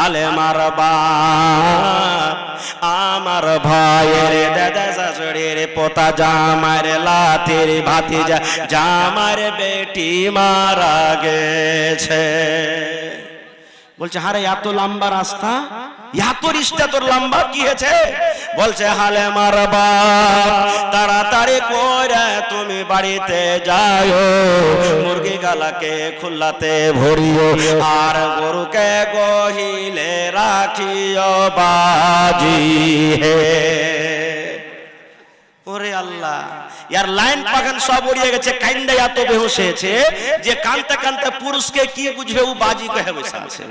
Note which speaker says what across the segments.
Speaker 1: হালেমার বাপ, আমার ভাইয়ের দাদা শাশুড়ির পোতা জামার লাতির ভাতিজা জামার বেটি মারা গেছে। বলছে হারে এত লম্বা রাস্তা, এত রিস্তা তোর লম্বা কি হয়েছে? বলছে হালেমার বাপ তাড়াতাড়ি করে তুমি বাড়িতে যাও, মুরগি গালাকে খুল্লাতে ভরিও আর গরুকে গহিলে রাখিও বাজি হে। ওরে আল্লাহ, ইয়ার লাইন পাখান সব উড়িয়ে গেছে, কাইন্ডা এত বেহুশ হয়েছে যে কানতে কানতে পুরুষকে কি বুঝবে, ও বাজি কহে বসে আছে।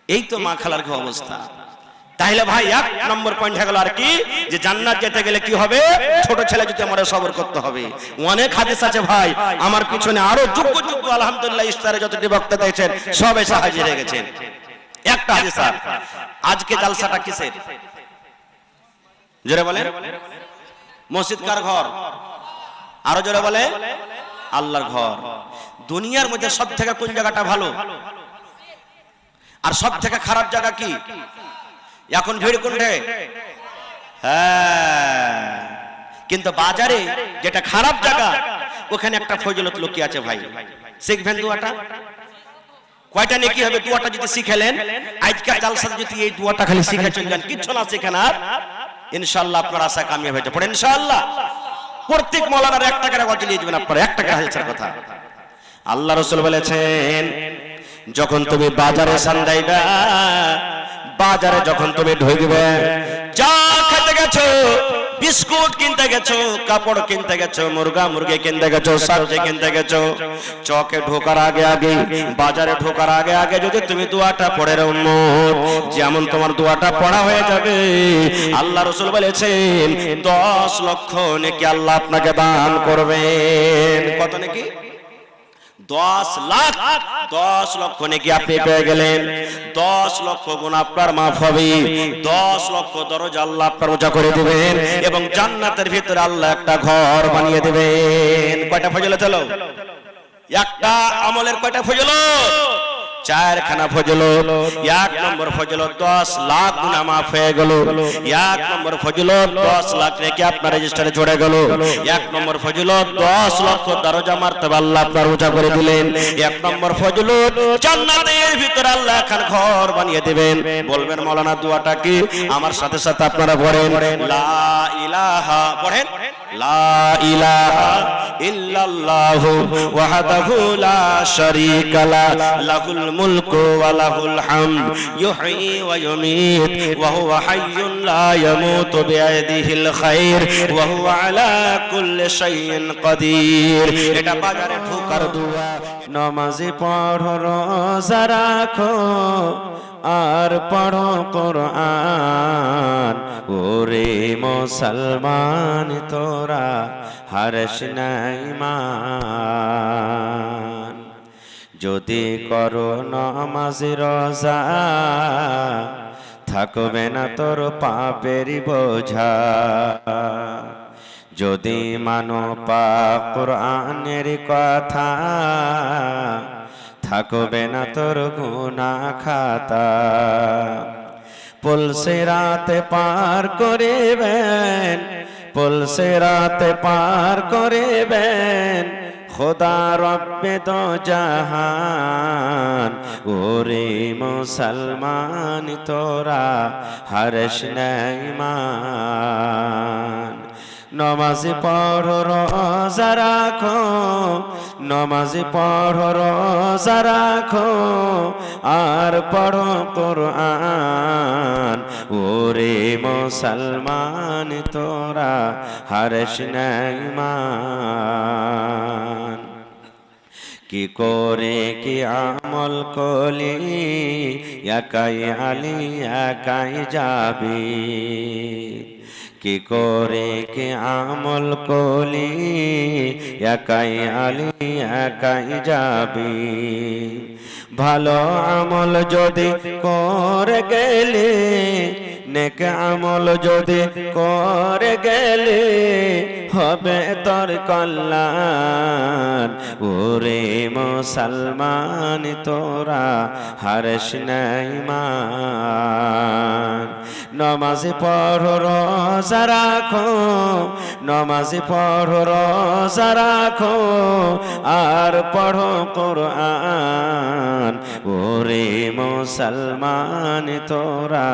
Speaker 1: এই তো মা খালার কি অবস্থা। তাহলে ভাই এক নম্বর পয়েন্ট হয়ে গেল আর কি, যে জান্নাত যেতে গেলে কি হবে, ছোট ছেলে যদি আমাদের সবর করতে হবে। অনেক হাদিস আছে ভাই, আমার পিছনে আরো যোগ্য যোগ্য আলহামদুলিল্লাহ ইফতারে যতটি বক্তা দিয়েছেন সব এসে হাজির হয়ে গেছেন। একটা হাদিস আর আজকে জালসাটা কিসের? জোরে বলেন। মসজিদ কার ঘর? আরো জোরে বলে আল্লাহর ঘর। দুনিয়ার মধ্যে সব থেকে কোন জায়গাটা ভালো আর সব থেকে খারাপ জায়গা কি? এখন ভিড় কোনটা? হ্যাঁ, কিন্তু বাজারে যেটা খারাপ জায়গা ওখানে একটা ফজিলত লুকিয়ে আছে ভাই। শিখবেন দুয়াটা, কয়টা নেকি হবে দুয়াটা যদি শিখেলেন। আজকাল জালসাতে যদি এই দুয়াটা খালি শিখে চলে যান, কিচ্ছু না শিখেন, আর ইনশাআল্লাহ আপনার আশা কামিয়াব হয়ে যাবে ইনশাআল্লাহ। প্রত্যেক মাওলানার 1 টাকা করে নিয়ে যাবেন আপনারা, 1 টাকা হাজার কথা। আল্লাহ রাসূল বলেছেন যখন তুমি বাজারে সান্দাইবা, বাজারে যখন তুমি ঢুকবে, যা খেতে গেছো, বিস্কুট কিনতে গেছো, কাপড় কিনতে গেছো, মুরগা মুরগি কিনতে গেছো, সবজি কিনতে গেছো, চকে ঢোকার আগে আগে, বাজারে ঢোকার আগে আগে যদি তুমি দোয়াটা পড়ে রাখো, যেমন তোমার দোয়াটা পড়া হয়ে যাবে, আল্লাহ রাসূল বলেছেন 10 লক্ষ নেকি আল্লাহ আপনাকে দান করবেন। কত নেকি? 10 লাখ। 10 লক্ষ নেকি আপনি পেয়ে গেলেন। 10 লক্ষ গুনাহ আপনার মাফ হবে, 10 লক্ষ দরজা আল্লাহ আপনার উঁচা করে দিবেন এবং জান্নাতের ভিতরে আল্লাহ একটা ঘর বানিয়ে দিবেন। কয়টা ফজিলত হলো? একটা আমলের কয়টা ফজিলত? 4খানা ফজিলত। 1 নম্বর ফজিলত 10 লাখ গুনাহ মাফ হয়ে গেল। 1 নম্বর ফজিলত 10 লাখ নেকি আপনার রেজিস্টারে জুড়ে গেল। 1 নম্বর ফজিলত 10 লক্ষ দরজা মারতবা আল্লাহ আপনার উঁচা করে দিলেন। 1 নম্বর ফজিলত জান্নাতের ভিতরে আল্লাহ এখন ঘর বানিয়ে দিবেন। বলবেন মাওলানা দোয়াটা কি? আমার সাথে সাথে আপনারা পড়েন লা ইলাহা, পড়েন লা ইলাহা ইল্লাল্লাহু ওয়াহদাহু লা শারীকা লা, লাহুল মুলকু ওয়া লাহুল হামদ, ইউহয়ী ওয়া ইউমীত ওয়া হুয়া হাইয়্যুন লা ইয়ামুতু বিয়াদিহিল খায়র ওয়া হুয়া আলা কুল্লি শাইইন কাদির। এটা বাজারে ঢোকার দোয়া। নামাজে পড়ো, রোজা রাখো আর পড়ো কোরআন, ওরে মুসলমান তোরা হারিস না ঈমান। যদি করো নামাজ রোজা, থাকবে না তোর পাপের বোঝা। যদি মানো পাক কোরআনের কথা, থাকবে না তোর গুনাহ খাতা। পুলসিরাতে পার করিবেন, পুলসিরাতে পার করিবেন খোদা রব্বে দো জাহান, ওরে মুসলমান তোরা হারিস না ঈমান। নামাজ পড়ো, রোজা রাখো, নামাজ পড়ো, রোজা রাখো আর পড়ো কোরআন, ওরে মুসলমান তোরা হারিস না ঈমান। কি করে কি আমল কলি, একাই আলী একাই যাবি। কি করে কি আমল কলি, একাই আলী একাই যাবি। ভালো আমল যদি করে গেলে, নেক আমল যদি করে গেলে হবে তোর কল্যাণ, ওরে মুসলমান তোরা হারিস না ঈমান। নমাজ পড়ো রোজা রাখো, নমাজ পড়ো রোজা রাখো, আর পড়ো কোরআন। ওরে মুসলমান তোরা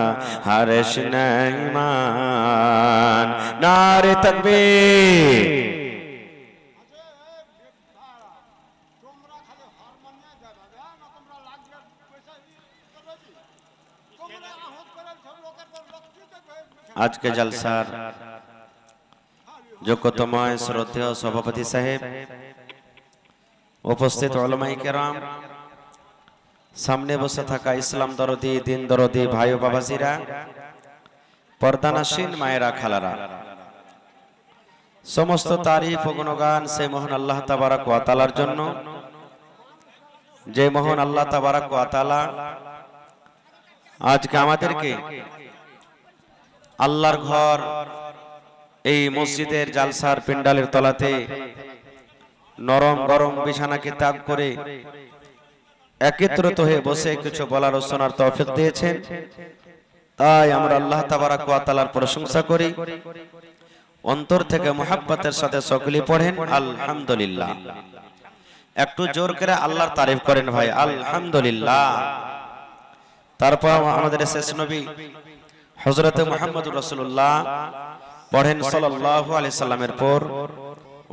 Speaker 1: হারিস না ঈমান। নারে তাকবীর। আজকে জলসার যোগ্যতময় শ্রদ্ধেয় সভাপতি সাহেব, উপস্থিত উলামায়ে কেরাম, সামনে বসে থাকা ইসলাম দরদি, দিন দরদি ভাই ও বাবাজিরা, পর্দানাসীন মায়েরা, খালারা, সমস্ত তারিফ ও গুণগান সে মহান আল্লাহ তাবারক ওয়া তাআলার জন্য, যে মহান আল্লাহ তাবারক ওয়া তাআলা আজকে আমাদেরকে আল্লাহর ঘর এই মসজিদের জালসার প্যান্ডেলের তলাতে নরম গরম বিছানাকে ত্যাগ করে একত্রিত হয়ে বসে কিছু বলার ও শোনার তৌফিক দিয়েছেন। তাই আমরা আল্লাহ তাবারক ওয়া তাআলার প্রশংসা করি, অন্তর থেকে মুহাব্বতের সাথে সকলেই পড়েন আলহামদুলিল্লাহ। একটু জোর করে আল্লাহর তারিফ করেন ভাই, আলহামদুলিল্লাহ। তারপর আমাদের শেষ নবী হযরত মুহাম্মদুর রাসূলুল্লাহ পড়েন সাল্লাল্লাহু আলাইহি সাল্লামের পর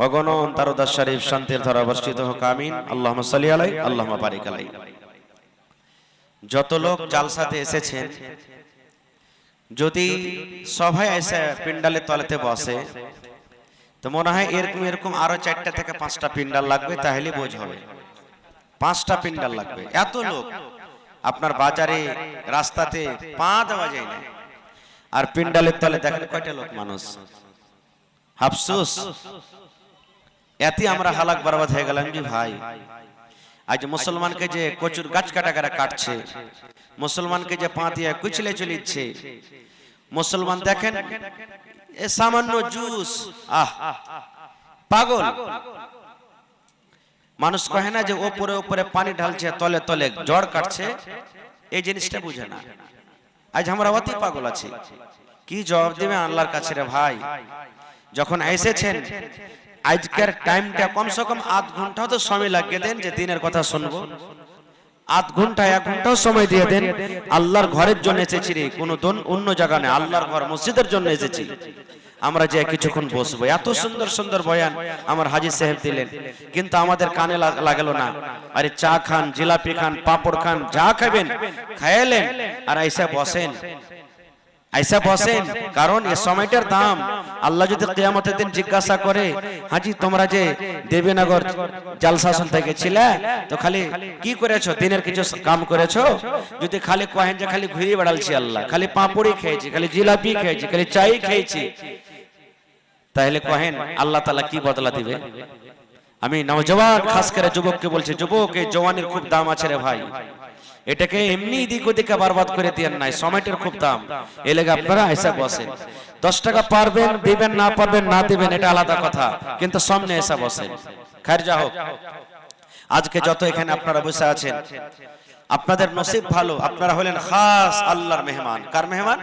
Speaker 1: অগণন তারুদাস শরীফ শান্তির ধারা বর্ষিত হোক, আমিন। আল্লাহুম্মা সাল্লি আলাইহি আল্লাহুম্মা বারিক আলাইহি। যত লোক জালসাতে এসেছেন, যদি সবাই এসে পিন্ডালের তলাতে বসে তো মনে হয় এরকম এরকম আরো 4টা থেকে 5টা পিন্ডাল লাগবে, তাহলে বোঝ হবে। 5টা পিন্ডাল লাগবে, এত লোক। আপনার বাজারে রাস্তাতে পা দেওয়া যায় না, আর পিন্ডালের তলে দেখেন কয়টা লোক মানুষ। আফসোস, এতে আমরা হালাক বরবাদ হয়ে গেলাম যে ভাই। আজ মুসলমানকে যে কচুর গাছ কাটা কাটছে, মুসলমানকে যে পা দিয়ে কুচলে চলিচ্ছে, মুসলমান দেখেন এ সামান্য জুস, আহ পাগল মানুষ কহে না যে ওপরে ওপরে পানি ঢালছে, তলে তলে জ্বর কাটছে, এই জিনিসটা বুঝে না। আজ আমরা অতি পাগল আছি, কি জবাব দিবে আল্লাহর কাছে রে ভাই? যখন এসেছেন আজকের টাইমটা কমসে কম আধ ঘন্টাও তো সময় লাগিয়ে দেন, যে দিনের কথা শুনবো। আধ ঘন্টা 1 ঘন্টাও সময় দিয়ে দেন। আল্লাহর ঘরের জন্য এসেছি রে, কোনো অন্য জায়গা নেই, আল্লাহর ঘর মসজিদের জন্য এসেছি। আমরা যে কিছুক্ষণ বসবো, এত সুন্দর সুন্দর বয়ান আমার হাজী সাহেব দিলেন, কিন্তু আমাদের কানে লাগলো না। আরে চা খান, জিলাপি খান, পাপড় খান, যা খাবেন খাইলেন, আর আইসা বসেন, আইসা বসেন। কারণ এই সময়টার দাম আল্লাহ যদি কিয়ামতের দিন জিজ্ঞাসা করে, হাজী তোমরা যে দেবীনগর জালসাসন থেকে ছিলে, তো খালি কি করেছো, দিনের কিছু কাম করেছো? যদি খালি কহেন যে খালি ঘুরে বেড়ালছি আল্লাহ, খালি পাপড়ি খেয়েছি, খালি জিলাপি খেয়েছি, খালি চাই খেয়েছি, তাহলে কহেন আল্লাহ তাআলা কি বদলা দিবে? আমি নওজওয়ান খাস করে যুবককে বলছি, যুবক এই জওয়ানির খুব দাম আছে রে ভাই। এটাকে এমনি দিক ওদিকে বরবাদ করে দিয়েন নাই, সময়টার খুব দাম। এই লেগে আপনারা এসে বসেন। 10 টাকা পারবেন দিবেন, না পারবেন না দিবেন, এটা আলাদা কথা, কিন্তু সামনে এসে বসেন। খায়ের যা হোক, আজকে যত এখানে আপনারা বসে আছেন, আপনাদের নসিব ভালো, আপনারা হলেন খাস আল্লাহর মেহমান। কার মেহমান?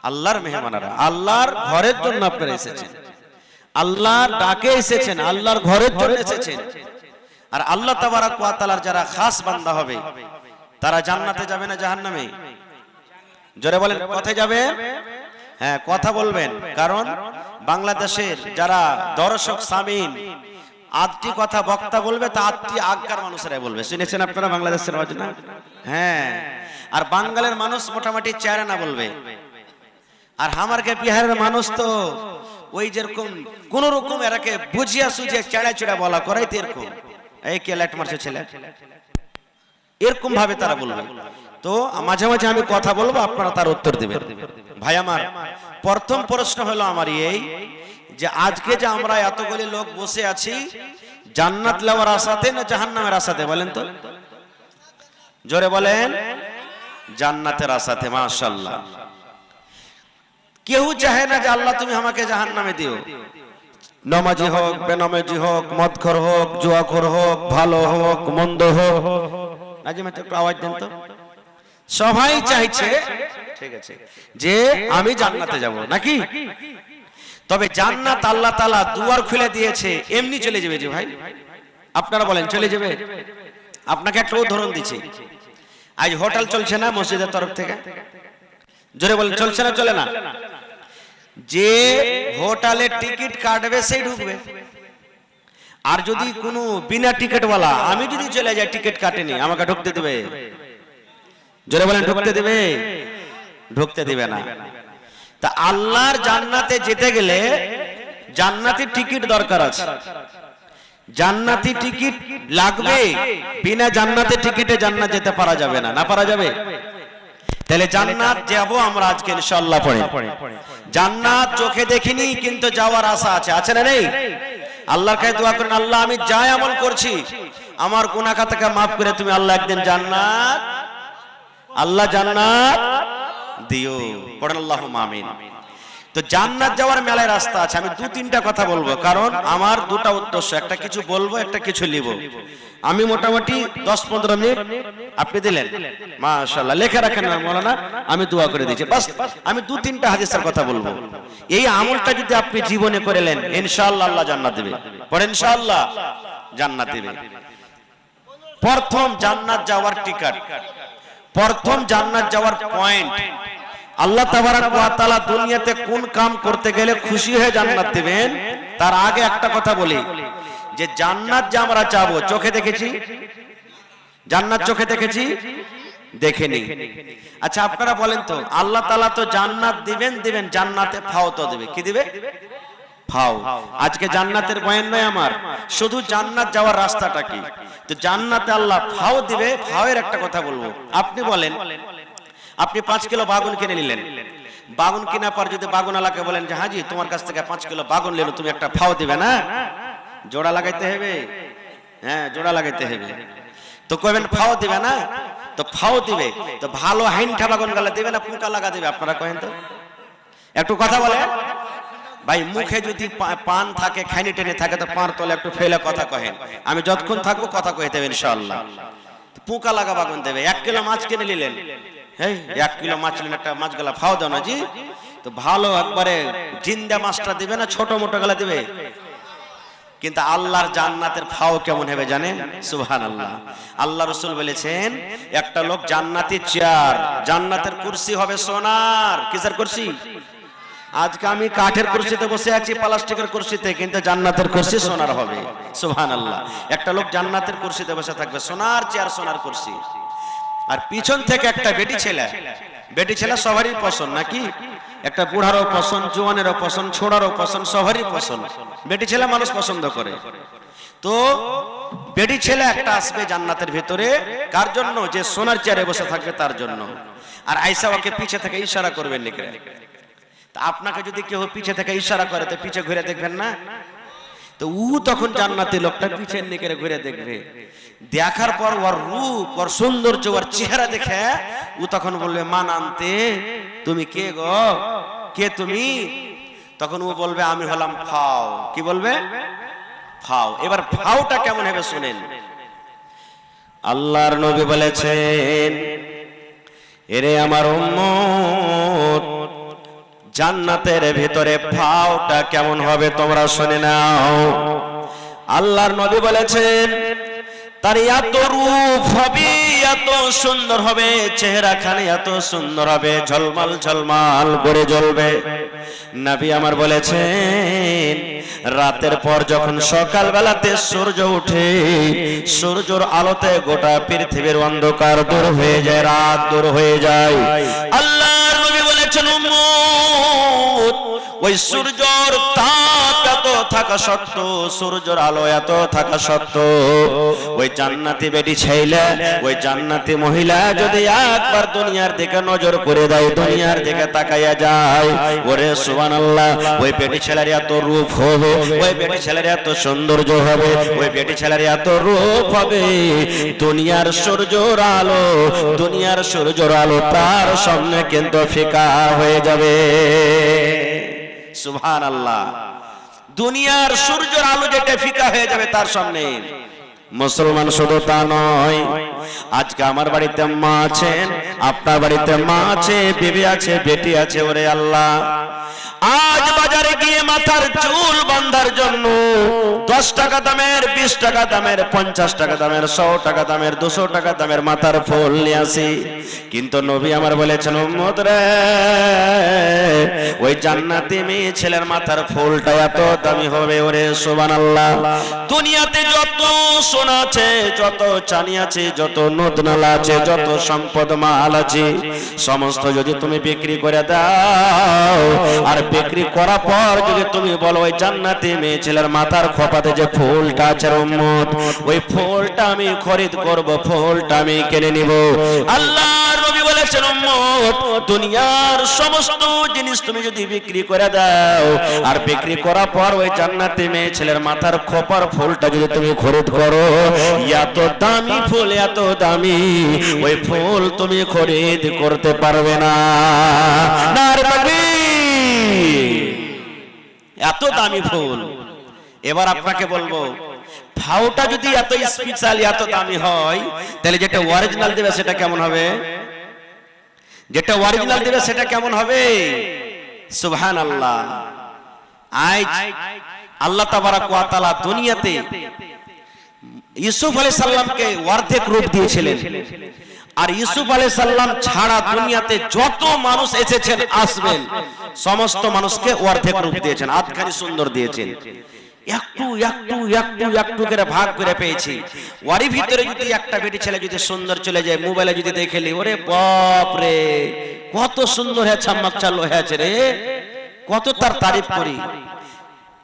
Speaker 1: আল্লাহর মেহমানেরা। আল্লাহর ঘরের জন্য আপনারা এসেছেন, আল্লাহর ডাকে এসেছেন, আল্লাহর ঘরের জন্য এসেছেন। আর আল্লাহ তাবারক ওয়া তাআলার যারা খাস বান্দা হবে, তারা জান্নাতে যাবে না জাহান্নামে? জোরে বলেন, কোথায় যাবে? হ্যাঁ, কথা বলবেন। কারণ বাংলাদেশের যারা দর্শক সামিন, 8টি কথা বক্তা বলবে, তা 8টি আগকার মানুষেরাই বলবে। শুনেছেন আপনারা বাংলাদেশের ওয়াজ না? হ্যাঁ। আর বাঙালির মানুষ মোটামুটি চেহারা না বলবে। আর আমারকে বিহারের মানুষ তো ওই যেরকম কোন রকম এরাকে বুঝিয়া সুঝিয়া চেড়া চেড়া বলা করাইতে, এরকম এই কে লাইট মারছে ছেলে, এরকম ভাবে তারা বলবে। তো মাঝে মাঝে আমি কথা বলবো, আপনারা তার উত্তর দিবেন। ভাই আমার, প্রথম প্রশ্ন হলো আমার এই যে আজকে যে আমরা এতগুলি লোক বসে আছি, জান্নাত লওয়ার আশাতে না জাহান্নামের আশাতে? বলেন তো, জোরে বলেন। জান্নাতের আশাতে। মাশাআল্লাহ। কেউ চাহে না যে আল্লাহ তুমি আমাকে জাহান্নামে দিও। নামাজি হোক, বেনামাজি হোক, মদখোর হোক, জুয়াখোর হোক, ভালো হোক, মন্দ হোক। নাজিম একটু আওয়াজ দেন তো। সবাই চাইছে ঠিক আছে যে আমি জান্নাতে যাব নাকি, তবে জান্নাত আল্লাহ তাআলা দুয়ার খুলে দিয়েছে, এমনি চলে যাবে যে ভাই? আপনারা বলেন চলে যাবে? আপনাকে একটা উদাহরণ দিচ্ছি। আজ হোটেল চলছে না মসজিদের তরফ থেকে, জোরে বলেন চলছে না চলে না? যে হোটেলের টিকিট কাটবে সেই ঢুকবে, আর যদি কোনো বিনা টিকিটওয়ালা আমি যদি চলে যাই টিকিট কাটেনি আমাকে ঢুকতে দেবে? জোরে বলেন ঢুকতে দেবে? ঢুকতে দিবে না। তা আল্লাহর জান্নাতে যেতে গেলে জান্নাতি টিকিট দরকার আছে, জান্নাতি টিকিট লাগবে, বিনা জান্নাতে টিকিটে জান্নাত যেতে পারা যাবে না। না পারা যাবে? তাহলে জান্নাত যাব আমরা আজকে ইনশাআল্লাহ পড়ে। জান্নাত চোখে দেখিনি কিন্তু যাওয়ার আশা আছে, আছে না নেই? আল্লাহর কাছে দোয়া করেন, আল্লাহ আমি যা আমল করছি আমার গুনাহ খাতাকে maaf করে তুমি আল্লাহ একদিন জান্নাত, আল্লাহ জান্নাত দিও। পড়েন আল্লাহুম্মা আমিন। তো জান্নাত যাওয়ার মেলায় রাস্তা আছে। আমি দু তিনটা কথা বলবো, কারণ আমার দুটা উদ্দেশ্য, একটা কিছু বলবো একটা কিছু লিব। আমি মোটামুটি 10-15 মিনিট আপনি দিলেন, মাশাআল্লাহ লেখা রাখেন না মাওলানা, আমি দোয়া করে দিয়েছি। বাস আমি দু তিনটা হাদিসের কথা বলবো। এই আমলটা যদি আপনি জীবনে করেলেন ইনশাআল্লাহ আল্লাহ জান্নাত দিবে। পড়েন ইনশাআল্লাহ জান্নাত দিবে। প্রথম জান্নাত যাওয়ার টিকিট, প্রথম জান্নাত যাওয়ার পয়েন্ট, আল্লাহ তাবারক ওয়া তাআলা দুনিয়াতে কোন কাম করতে গেলে খুশি হয়ে জান্নাত দিবেন, তার আগে একটা কথা বলি যে জান্নাত যে আমরা চাবো চোখে দেখেছি? জান্নাত চোখে দেখেছি? দেখেনি। আচ্ছা আপনারা বলেন তো, আল্লাহ তাআলা তো জান্নাত দিবেন দিবেন, জান্নাতে ফাও তো দিবে, কি দিবে? ফাও। আজকে জান্নাতের বয়ান নয় আমার, শুধু জান্নাত যাওয়ার রাস্তাটা কি। তো জান্নাতে আল্লাহ ফাও দিবে। ফাওয়ের একটা কথা বলবো। আপনি বলেন আপনি 5 কিলো বাগুন কিনে নিলেন, বাগুন কেনার পর যদি বাগুনওয়ালাকে বলেন যে হাজি তোমার কাছ থেকে 5 কিলো বাগুন নিলাম, তুমি একটা ফাও দিবে না? জোড়া লাগাইতে হবে, হ্যাঁ জোড়া লাগাইতে হবে। তো কইবেন ফাও দিবে না? তো ফাও দিবে। তো ভালো হাইনঠা বাগুন গালা দিবে না পুকা লাগা দিবে? আপনারা কহেন তো, একটু কথা বলেন ভাই। মুখে যদি পান থাকে, খাইনি টেনে থাকে, তো পাঁর তলে একটু ফেলে কথা কহেন। আমি যতক্ষণ থাকবো কথা কইতে হবে ইনশাআল্লাহ। পুকা লাগা বাগুন দেবে। 1 কিলো মাছ কিনে নিলেন, হ্যাঁ 1 কিলো মাছ নিলেন, একটা মাছ গলা ফাও দাও না জি। তো ভালো একবারে জিন্দা মাছটা দিবে না ছোট মোটো গলা দিবে? কিন্তু আল্লাহর জান্নাতের ফাও কেমন হবে জানেন? সুবহানাল্লাহ। আল্লাহ রাসূল বলেছেন একটা লোক জান্নাতি চেয়ার, জান্নাতের কুরসি হবে সোনার। কিসের কুরসি? আজকে আমি কাঠের কুরসিতে বসে আছি, প্লাস্টিকের কুরসিতে, কিন্তু জান্নাতের কুরসি সোনার হবে। সুবহানাল্লাহ। একটা লোক জান্নাতের কুরসিতে বসে থাকবে, সোনার চেয়ার সোনার কুরসি। আর পিছন থেকে একটা বেটি ছেলে, বেটি ছেলে সবারই পছন্দ নাকি? একটা বুড়ারও পছন্দ, জওয়ানেরও পছন্দ, ছোড়ারও পছন্দ, সবারই পছন্দ। বেটি ছেলে মানুষ পছন্দ করে। তো বেটি ছেলে একটা আসবে জান্নাতের ভিতরে, কার জন্য? যে সোনার চেয়ারে বসে থাকবে তার জন্য। আর আয়েশা ওকে পিছে থেকে ইশারা করবেন লিখে। তা আপনাকে যদি কেউ পিছে থেকে ইশারা করে তো পিছে ঘুরে দেখবেন না? তো ও তখন জান্নাতি লোকটা পিছের দিকে ঘুরে দেখবে, দেখার পর ওর রূপ, ওর সৌন্দর্য, ওর চেহারা দেখে ও তখন বলবে মান আনতে, তুমি কে গো, কে তুমি? তখন ও বলবে আমি হলাম ফাও। কি বলবে? ফাও। এবার ফাওটা কেমন হবে শুনেন। আল্লাহর নবী বলেছেন এরে আমার উম্মত, জান্নাতের ভিতরে ফাওটা কেমন হবে তোমরা শুনে নাও। আল্লাহর নবী বলেছেন তার এত রূপ হবে, এত সুন্দর হবে, চেহারা খানে এত সুন্দর হবে, ঝলমাল ঝলমাল করে জ্বলবে। নবী আমার বলেছেন রাতের পর যখন সকাল বেলাতে সূর্য ওঠে, সূর্যের আলোতে গোটা পৃথিবীর অন্ধকার দূর হয়ে যায়, রাত দূর হয়ে যায়। আল্লাহর নবী বলেছেন উম্মত, ওই সূর্যের তাপ এত থাকা সত্ত্বেও, সূর্যের আলো এত থাকা সত্ত্বেও, ওই জান্নাতি বেটি ছেলে, ওই জান্নাতি মহিলা যদি একবার দুনিয়ার দিকে নজর করে দেয়, দুনিয়ার দিকে তাকাইয়া যায়, ওরে সুবহানাল্লাহ, ওই বেটি ছেলের এত রূপ হবে, ওই বেটি ছেলের এত সৌন্দর্য হবে, ওই বেটি ছেলের এত রূপ হবে, দুনিয়ার সূর্যের আলো, দুনিয়ার সূর্যের আলো তার সামনে কিন্তু ফিকা হয়ে যাবে। সুবহানাল্লাহ। দুনিয়ার সূর্যের আলো যেটা ফিকা হয়ে যাবে তার সামনে। মুসলমান শুধু তা নয়, আজকে আমার বাড়িতে মা আছেন, আপনার বাড়িতে মা আছে, বিবি আছে, বেটি আছে। ওরে আল্লাহ, আজ বাজারে গিয়ে মাথার চুল বাঁধার জন্য 10 টাকা দামের, 20 টাকা দামের, 50 টাকা দামের, 100 টাকা দামের, 200 টাকা দামের মাথার ফুল নিয়ে আসি। কিন্তু নবী আমার বলেছেন, উম্মত রে, ওই জান্নাতি মেয়ে ছেলের মাথার ফুলটা এত দামি হবে। ওরে সুবহানাল্লাহ। দুনিয়াতে যত সোনা আছে, যত চাঁদি আছে, যত নদনালা আছে, যত সম্পদ মাল আছে, সমস্ত যদি তুমি বিক্রি করে দাও, আর বিক্রি করার পর যদি তুমি বলো ওই জান্নাতি মেয়ে ছেলের মাথার খোপাতে যে ফুলটা আছে উম্মত, ওই ফুলটা আমি খরিদ করব, ফুলটা আমি কিনে নিব। আল্লাহর নবী বলেছেন, উম্মত, দুনিয়ার সমস্ত জিনিস তুমি যদি বিক্রি করে দাও, আর বিক্রি করার পর ওই জান্নাতি মেয়ে ছেলের মাথার খোপার ফুলটা যদি তুমি খরিদ করো, এত দামি ফুল, এত দামি, ওই ফুল তুমি খরিদ করতে পারবে না। নারে তাকবীর! এত দামি ফুল। এবার আপনাকে বলবো, ফাউটা যদি এত স্পেশাল, এত দামি হয়, তাহলে যেটা অরিজিনাল দেবে সেটা কেমন হবে? যেটা অরিজিনাল দেবে সেটা কেমন হবে? সুবহানাল্লাহ। আজ আল্লাহ তাবারাক ওয়া তাআলা দুনিয়াতে ইউসুফ আলাইহিস সালামকে অর্ধেক রূপ দিয়েছিলেন, আর ইউসুফ আলাইহিস সালাম ছাড়া দুনিয়াতে যত মানুষ এসেছেন, আসবেন, সমস্ত মানুষকে অর্ধেক রূপ দিয়েছেন, আধখানি সুন্দর দিয়েছেন। একটু একটু একটু একটু করে ভাগ করে পেয়েছি। ওরই ভিতরে যদি একটা বেটি ছেলে যদি সুন্দর চলে যায়, মোবাইলে যদি দেখেলি, ওরে বাপ রে, কত সুন্দর হয়েছে, চাম্মাক চালু হয়েছে রে, কত তার তারিফ করি।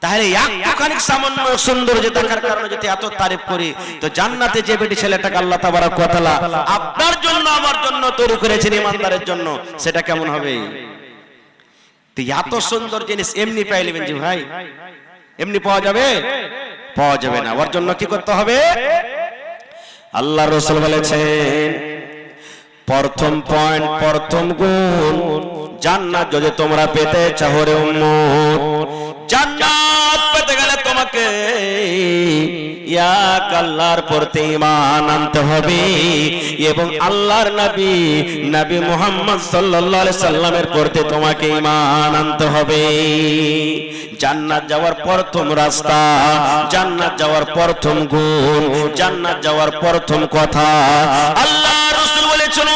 Speaker 1: তাহলে একটুখানি সামান্য সুন্দর যে দেখার কারণে যদি এত তারিফ করি, তো জান্নাতে যে বেটি ছেলেটাকে আল্লাহ তাবারাক ওয়া তাআলা আপনার জন্য আমার জন্য তৈরি করেছেন ইমানদারের জন্য, সেটা কেমন হবে? তো এত সুন্দর জিনিস এমনি পাইলেন জি ভাই? এমনি পাওয়া যাবে? পাওয়া যাবে না। ওর জন্য কি করতে হবে? আল্লাহর রাসূল বলেছেন, প্রথম পয়েন্ট, প্রথম গুণ, জান্নাত যদি তোমরা পেতে চাও রে উম্মত, জান্নাত পেতে গেলে তোমাকে এক আল্লাহর প্রতি ঈমান আনতে হবে, এবং আল্লাহর নবী নবী মুহাম্মদ সাল্লাল্লাহু আলাইহি সাল্লামের প্রতি তোমাকে ঈমান আনতে হবে। জান্নাত যাওয়ার প্রথম রাস্তা, জান্নাত যাওয়ার প্রথম গুণ, জান্নাত যাওয়ার প্রথম কথা, আল্লাহ রাসূল বলেছেন,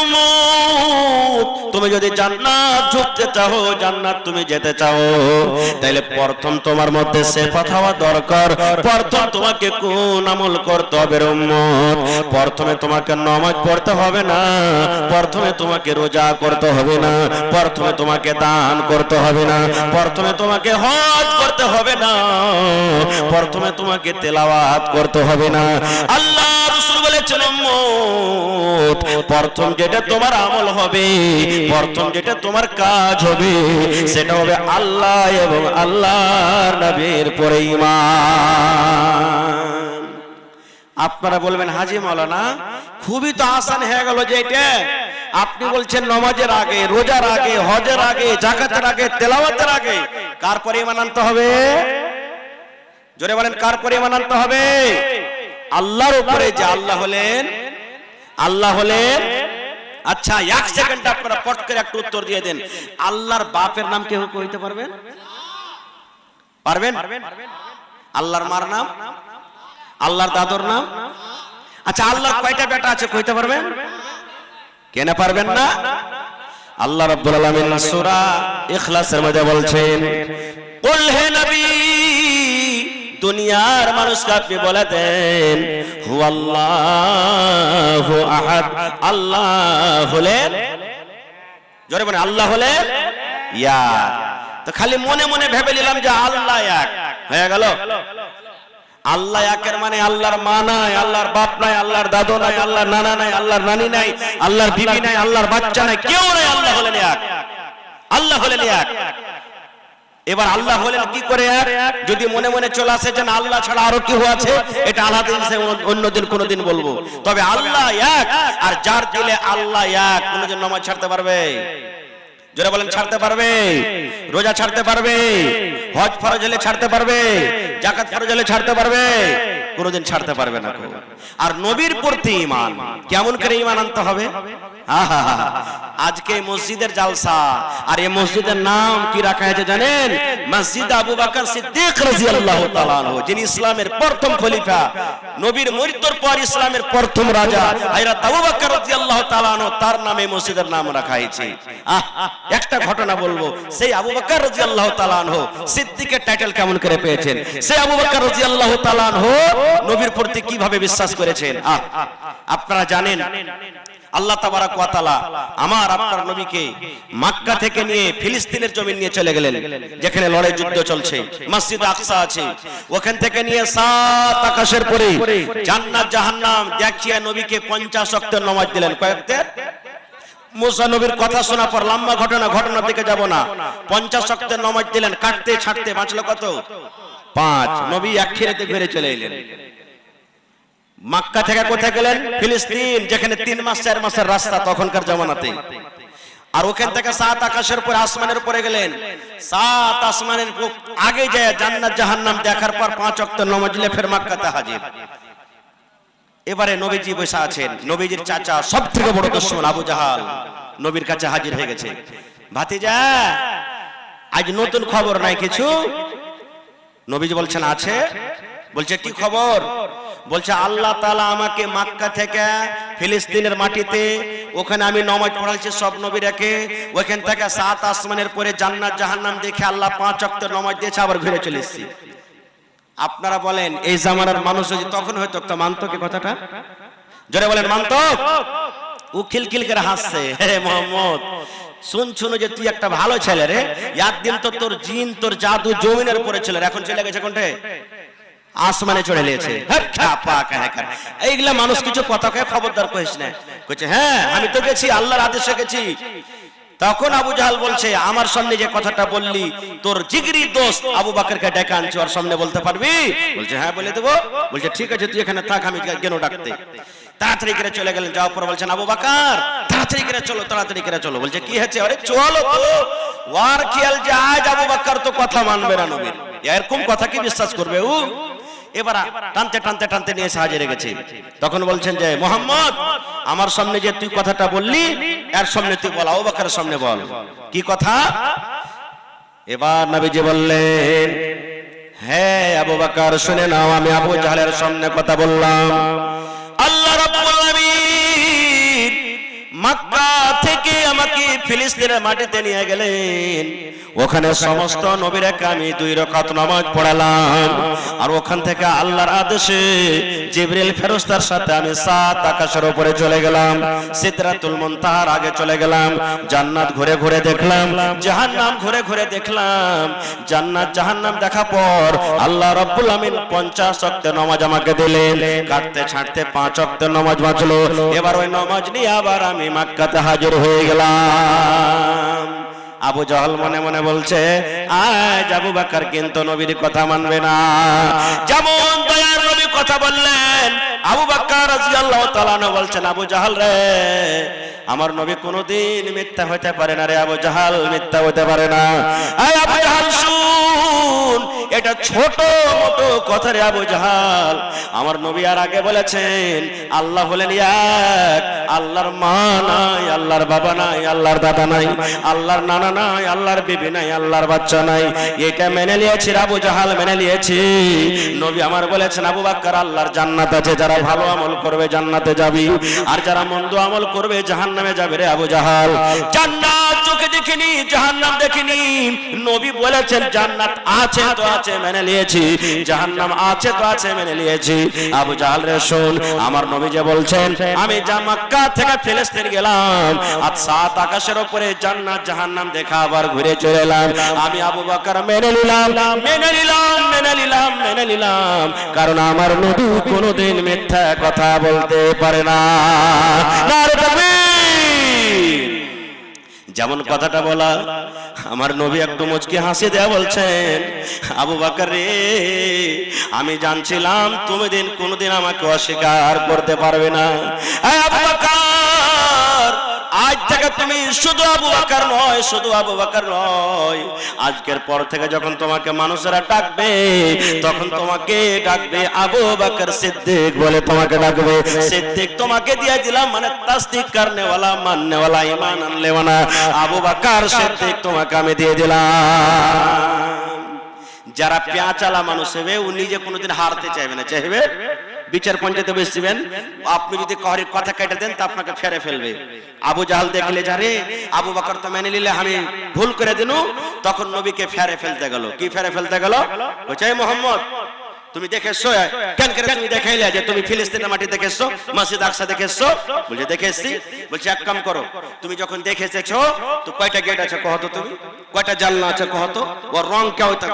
Speaker 1: তুমি যদি জান্নাত ঢুকতে চাও, জান্নাত তুমি যেতে চাও, তাহলে প্রথম তোমার মধ্যে সিফাত হওয়া দরকার। প্রথম তোমাকে কোন আমল করতে হবে রে উম্মত? প্রথমে তোমাকে নামাজ পড়তে হবে না, প্রথমে তোমাকে রোজা করতে হবে না, প্রথমে তোমাকে দান করতে হবে না, প্রথমে তোমাকে হজ করতে হবে না, প্রথমে তোমাকে তেলাওয়াত করতে হবে না। আল্লাহ রাসূল বলেছেন, উম্মত, প্রথম যেটা তোমার আমল হবে, প্রথম যেটা তোমার কাজ হবে, সেটা হবে আল্লাহ এবং আল্লাহর নবীর পরে ঈমান। আপনারা বলবেন, হাজী মাওলানা খুবই তো আসান হয়ে গেল যে এটা আপনি বলছেন নামাজের আগে, রোজার আগে, হজের আগে, যাকাতের আগে, তেলাওয়াতের আগে কার পরে ঈমান আনতে হবে? জোরে বলেন, কার পরে ঈমান আনতে হবে? আল্লাহর উপরে। যে আল্লাহ হলেন, আল্লাহ হলেন। আচ্ছা, এক সেকেন্ড আপনারা পট করে একটু উত্তর দিয়ে দেন, আল্লাহর বাপের নাম কেউ কইতে পারবেন? পারবেন? আল্লাহর মার নাম, আল্লাহর দাদুর নাম। আচ্ছা, আল্লাহর কয়টা বেটা আছে কইতে পারবেন? কেন পারবেন না? আল্লাহ রাব্বুল আলামিন সূরা ইখলাসের মধ্যে বলছেন, কুল হে নবী, দুনিয়ার মানুষকে আপনি বলে দেন, হুয়াল্লাহু আহাদ, আল্লাহ হলেন, জোরে বলেন, আল্লাহ হলেন এক। তো খালি মনে মনে ভেবে নিলাম যে আল্লাহ এক, হয়ে গেল? আল্লাহ একের মানে আল্লাহর মা নাই, আল্লাহর বাপ নাই, আল্লাহর দাদু নাই, আল্লাহর নানা নাই, আল্লাহর নানি নাই, আল্লাহর বিবি নাই, আল্লাহর বাচ্চা নাই, কেউ নাই, আল্লাহ হলেন এক। আল্লাহ হলেন এক। এবার আল্লাহ হলেন কি করে এক? যদি মনে মনে চলে আসে যে আল্লাহ ছাড়া আরো কেউ আছে, এটা আলাদা জিনিস, অন্যদিন কোনোদিন বলবো। তবে আল্লাহ এক, আর যার দিলে আল্লাহ এক, কোনোদিন নামাজ ছাড়তে পারবে? জোরে বলেন, ছাড়তে পারবে? রোজা ছাড়তে পারবে? হজ ফরজ হলে ছাড়তে পারবে? যাকাত ফরজ হলে ছাড়তে পারবে? কোনোদিন ছাড়তে পারবে না। আর নবীর প্রতি ঈমান কেমন করে ঈমান আনতে হবে? আজকে মসজিদের জালসা, আর এই মসজিদের নাম কি রাখা হয়েছে জানেন? মসজিদ আবু বকর সিদ্দিক রাদিয়াল্লাহু তাআলা আনহু, যিনি ইসলামের প্রথম খলিফা, নবীর মৃত্যুর পর ইসলামের প্রথম রাজা হযরত আবু বকর রাদিয়াল্লাহু তাআলা আনহু, তার নামে মসজিদের নাম রাখা হয়েছে। একটা ঘটনা বলবো, সেই আবু বকর রাদিয়াল্লাহু তাআলা আনহু সিদ্দিকের টাইটেল কেমন করে পেয়েছেন? সেই আবু বকর রাদিয়াল্লাহু তাআলা আনহু নবীর প্রতি কিভাবে বিশ্বাস করেছেন আপনারা জানেন। আল্লাহ তাবারাক ওয়া তাআলা আমার আপনার নবীকে মক্কা থেকে নিয়ে ফিলিস্তিনের জমি নিয়ে চলে গেলেন, যেখানে লড়াই যুদ্ধ চলছে। মসজিদ আকসা আছে, ওখান থেকে নিয়ে 7 আকাশের পরে জান্নাত জাহান্নাম দেখিয়ে নবীকে 50 ওয়াক্তের নামাজ দিলেন। কয়েকদের মুসা নবীর কথা শোনা পর, লম্বা ঘটনা দিকে যাব না, 50 ওয়াক্তের নামাজ দিলেন। কাটতে ছাড়তে বাঁচলো কত? 5। নবী আখিরাতে ফিরে চলে এলেন। মক্কা থেকে কোথায় গেলেন? ফিলিস্তিন, যেখানে 3 মাস 4 মাসের রাস্তা তখনকার জামানাতে। আর ওখান থেকে 7 আকাশের উপরে আসমানের উপরে গেলেন। 7 আসমানের আগে যায় জান্নাত জাহান্নাম দেখার পর 5 ওয়াক্ত নামাজ দিলে ফের মক্কাতে হাজির। এবারে নবীজি বসে আছেন, নবীজির চাচা সবথেকে বড় দুশমন আবু জাহাল নবীর কাছে হাজির হয়ে গেছে। ভাতিজা, আজ নতুন খবর নাই কিছু? নবীজি বলছেন আছে। বলছে কি খবর? বলছে আল্লাহ তাআলা আমাকে মক্কা থেকে ফিলিস্তিনের মাটিতে, ওখানে আমি নামাজ পড়াচ্ছি সব নবীরাকে, ওখান থেকে 7 আসমানের পরে জান্নাত জাহান্নাম দেখে আল্লাহ 5 ওয়াক্ত নামাজ দিয়েছে, আবার ঘুরে চলে এসেছি। আপনারা বলেন এই জামানার মানুষ যদি তখন হয়তো তো মানতো কি কথাটা? জোরে বলেন মানতো? ও খিলখিল করে হাসছে। হে মোহাম্মদ, শুনো যে তুই একটা ভালো ছেলে রে, একদিন তো তোর জিন তোর জাদু জমিনের উপরে ছিল, এখন চলে গেছে কোনটে? আসমানে চড়ে নিয়েছে। এইগুলা মানুষ কিছু কথা কয়ে খবরদার কইস না। কইছে হ্যাঁ আমি তো গেছি, আল্লাহর আদেশে গেছি। তখন আবু জাহাল বলছে আমার সামনে যে কথাটা বললি, তোর জিগরি দোস্ত আবু বকরকে ডেকে আনছি, ওর সামনে বলতে পারবি? বলছে হ্যাঁ বলে দেবো। বলছে ঠিক আছে তুই এখানে থাক, আমি কেন ডাকতে। তাড়াতাড়ি করে চলে গেলেন। যাওয়ার পর বলছেন আবু বকর তাড়াতাড়ি করে চলো, তাড়াতাড়ি করে চলো। বলছে কি হয়েছে? আরে চলো তো। ওয়ার খেয়াল যে আজ আবু বকর তো কথা মানবে না নবীর, এরকম কথা কি বিশ্বাস করবে ও? এবার টানতে টানতে টানতে নিয়ে হাজির গেছে। তখন বলছেন যে মোহাম্মদ, আমার সামনে যে তুই কথাটা বললি, এর সামনে তুই বল, আবু বকরের সামনে বল কি কথা। এবার নবীজি বললেন হ্যাঁ আবু বকর শুনে নাও, আমি আবু জাহলের সামনে কথা বললাম। আল্লাহ রাব্বুল আলামিন মক্কা থেকে আমাকে ফিলিস্তিনের মাটিতে নিয়ে গেলেন, ওখানে সমস্ত নবীরাকে আমি 2 রাকাত নামাজ পড়ালাম। আর ওখান থেকে আল্লাহর আদেশে জিবরিল ফেরেশতার সাথে আমি 7 আকাশের উপরে চলে গেলাম, সিদরাতুল মুনতাহার আগে চলে গেলাম। জান্নাত ঘুরে ঘুরে দেখলাম, জাহান্নাম ঘুরে ঘুরে দেখলাম। জান্নাত জাহান্নাম দেখা পর আল্লাহ রাব্বুল আমিন 50 ওয়াক্তের নামাজ আমাকে দিলেন। কাটতে ছাড়তে 5 ওয়াক্তের নামাজ বাঁচলো। এবার ওই নামাজ নিয়ে আবার আমি মক্কাতে হাজির হয়ে গেলাম। আবু জাহল মনে মনে বলছে আজ আবু বকর কিন্তু নবীর কথা মানবে না। যেমন দয়ার নবী কথা বললেন, আবু বকর রাদিয়াল্লাহু তাআলা আনহু বলছেন আবু জাহল রে, আমার নবী কোনোদিন মিথ্যা হতে পারে না রে আবু জাহল, মিথ্যা হতে পারে না। এই আবু জাহল শুন, এটা ছোট মোটো কথা রে আবু জাহল। আমার নবী আর আগে বলেছেন আল্লাহ হলেন এক, আল্লাহর মা নাই, আল্লাহর বাবা নাই, আল্লাহর দাদা নাই, আল্লাহর নানা নাই, আল্লাহর বিবি নাই, আল্লাহর বাচ্চা নাই। এটা মেনে নিয়েছি আবু জাহল, মেনে নিয়েছি। নবী আমার বলেছেন আবু বকর আল্লাহর জান্নাত আছে, যারা ভালো আমল করবে জান্নাতে যাবি, আর যারা মন্দ আমল করবে জাহান্নামে যাবে রে আবু জাহল। জান্নাত চোখে দেখিনি, জাহান্নাম দেখিনি। নবী বলেছেন জান্নাত আছে তো আছে, মেনে নিয়েছি, জাহান্নাম আছে তো আছে, মেনে নিয়েছি। আবু জাহল রে শোন, আমার নবী যে বলছেন আমি মক্কা থেকে ফিলিস্তিন গেলাম, আর 7 আকাশের উপরে জান্নাত জাহান্নাম দেখা আবার ঘুরে চলে এলাম। আমি আবু বকর মেনে নিলাম, মেনে নিলাম, মেনে নিলাম, মেনে নিলাম, কারণ আমার নবী কোনোদিন মিথ্যা কথা বলতে পারে না। নারে তাকবীর। যেমন কথাটা বলা, আমার নবী একটু মুচকি হাসি দেয়া বলছেন আবু বকর রে, আমি জানছিলাম তুমি কোনোদিন আমাকে অস্বীকার করতে পারবে না। আবু বকর আজ থেকে তুমি শুধু আবু বকর নয়, শুধু আবু বকর নয়, আজকের পর থেকে যখন তোমাকে মানুষেরা ডাকবে তখন তোমাকে ডাকবে আবু বকর সিদ্দিক বলে তোমাকে ডাকবে। সিদ্দিক তোমাকে দিয়ে দিলাম, মানে তাসদিক করনে ওয়ালা, মাননে ওয়ালা, ঈমান আনলে ওয়ালা, আবু বকর সিদ্দিক তোমাকে আমি দিয়ে দিলাম। যারা পেঁচালা মানুষ হবে ও নিজে কোনোদিন হারতে চাইবে না, চাইবে বিচার পঞ্চায়েতে বসবেন, আপনি যদি কারোর কথা কেটে দেন তা আপনাকে ফেরে ফেলবে। আবু জাহাল দেখলে যারে আবু বকর তো মেনে নিলে আমি ভুল করে দিনু, তখন নবীকে ফেরে ফেলতে গেল। কি ফেরে ফেলতে গেল? বলছে মোহাম্মদ তুমি দেখেছো কেন করে তুমি দেখাইলে যে তুমি ফিলিস্তিনের মাটি দেখেছো, মসজিদ আকসা দেখেছো? বলছে দেখেছি। বলছে এক কাম করো, তুমি যখন দেখেছো তো কয়টা গেট আছে কহতো, তুমি কয়টা জানলা আছে কহতো, ওর রং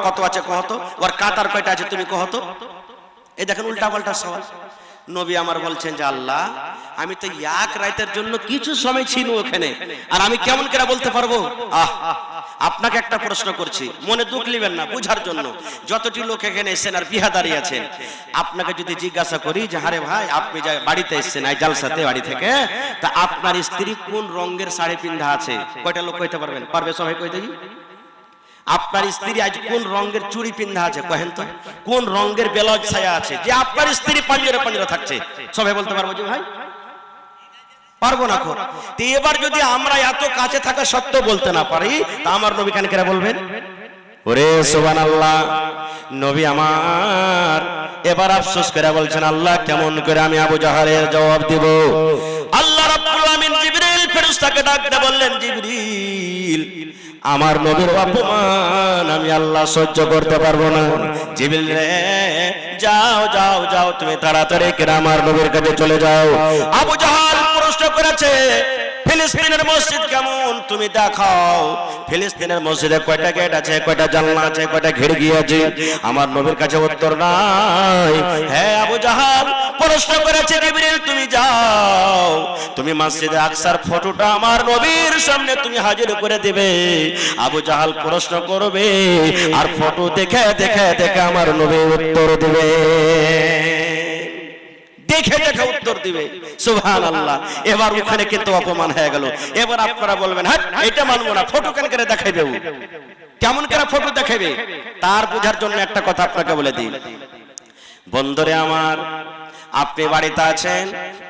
Speaker 1: কত আছে কহতো, ওর কাতার কয়টা আছে তুমি কহতো। এই দেখেন উল্টা পাল্টা সওয়াল। নবী আমার বলছেন যে আল্লাহ আমি তো এক রাতের জন্য কিছু সময় ছিল ওখানে, আর আমি কেমন করে বলতে পারবো? আপনাকে একটা প্রশ্ন করছি, মনে দুঃখ নেবেন না, বুঝার জন্য। যতটি লোক এখানে এসেছেন আর বিহাদারি আছেন, আপনাকে যদি জিজ্ঞাসা করি যে আরে ভাই আপনি যে বাড়িতে এসেছেন এই জালসাতে বাড়ি থেকে, তা আপনার স্ত্রী কোন রঙের শাড়ি পিন্ধা আছে, কয়টা লোক কইতে পারবেন? পারবে সবাই? কই দেখি। আপনার স্ত্রী আজ কোন রঙের চুড়ি পিন্ধা আছে কহেন তো? কোন রঙের ব্লাউজ ছায়া আছে যে আপনার স্ত্রী পাঞ্জরে পাঞ্জরে থাকছে? সবাই বলতে পারবো যে ভাই? পারবো না। তো এবার যদি আমরা এত কাছে থাকা সত্ত্বেও বলতে না পারি, তা আমার নবী কেন করে বলবেন? ওরে সুবহানাল্লাহ, নবী আমার এবার আফসোস করে বলছেন আল্লাহ কেমন করে আমি আবু জাহালের জবাব দিব? আল্লাহ রাব্বুল আমিন জিবরিল ফেরেশতাকে ডাকতে বললেন, জিবরিল আমার নবীর অপমান আমি আল্লাহ সহ্য করতে পারবো না। জিবরিল রে যাও যাও যাও, তুমি তাড়াতাড়ি করে আমার নবীর কাছে চলে যাও। আবু জাহাল প্রশ্ন করেছে ফিলিস্তিনের মসজিদ কেমন, তুমি দেখাও। ফিলিস্তিনের মসজিদে কয়টা গেট আছে, কয়টা জানলা আছে, কয়টা খিড়কি আছে? আমার নবীর কাছে উত্তর নাই। হ্যাঁ আবু জাহাল প্রশ্ন করেছে জিবরিল তুমি যাও, তুমি মসজিদে আকসার ফটোটা আমার নবীর সামনে তুমি হাজির করে দিবে। আবু জাহাল প্রশ্ন করবে আর ফটো দেখে দেখে দেখে আমার নবী উত্তর দিবে, দেখে দেখে উত্তর দিবে। সুবহানাল্লাহ। এবার ওখানে কিন্তু অপমান হয়ে গেল। এবার আপনারা বলবেন হ্যাঁ এটা মানবো না, ফটো কেন করে দেখাইবে? কেমন করে ফটো দেখাইবে? তার বোঝার জন্য একটা কথা আপনাকে বলে দিই, বন্ধুরে আমার, আপনি বাড়িতে আছেন,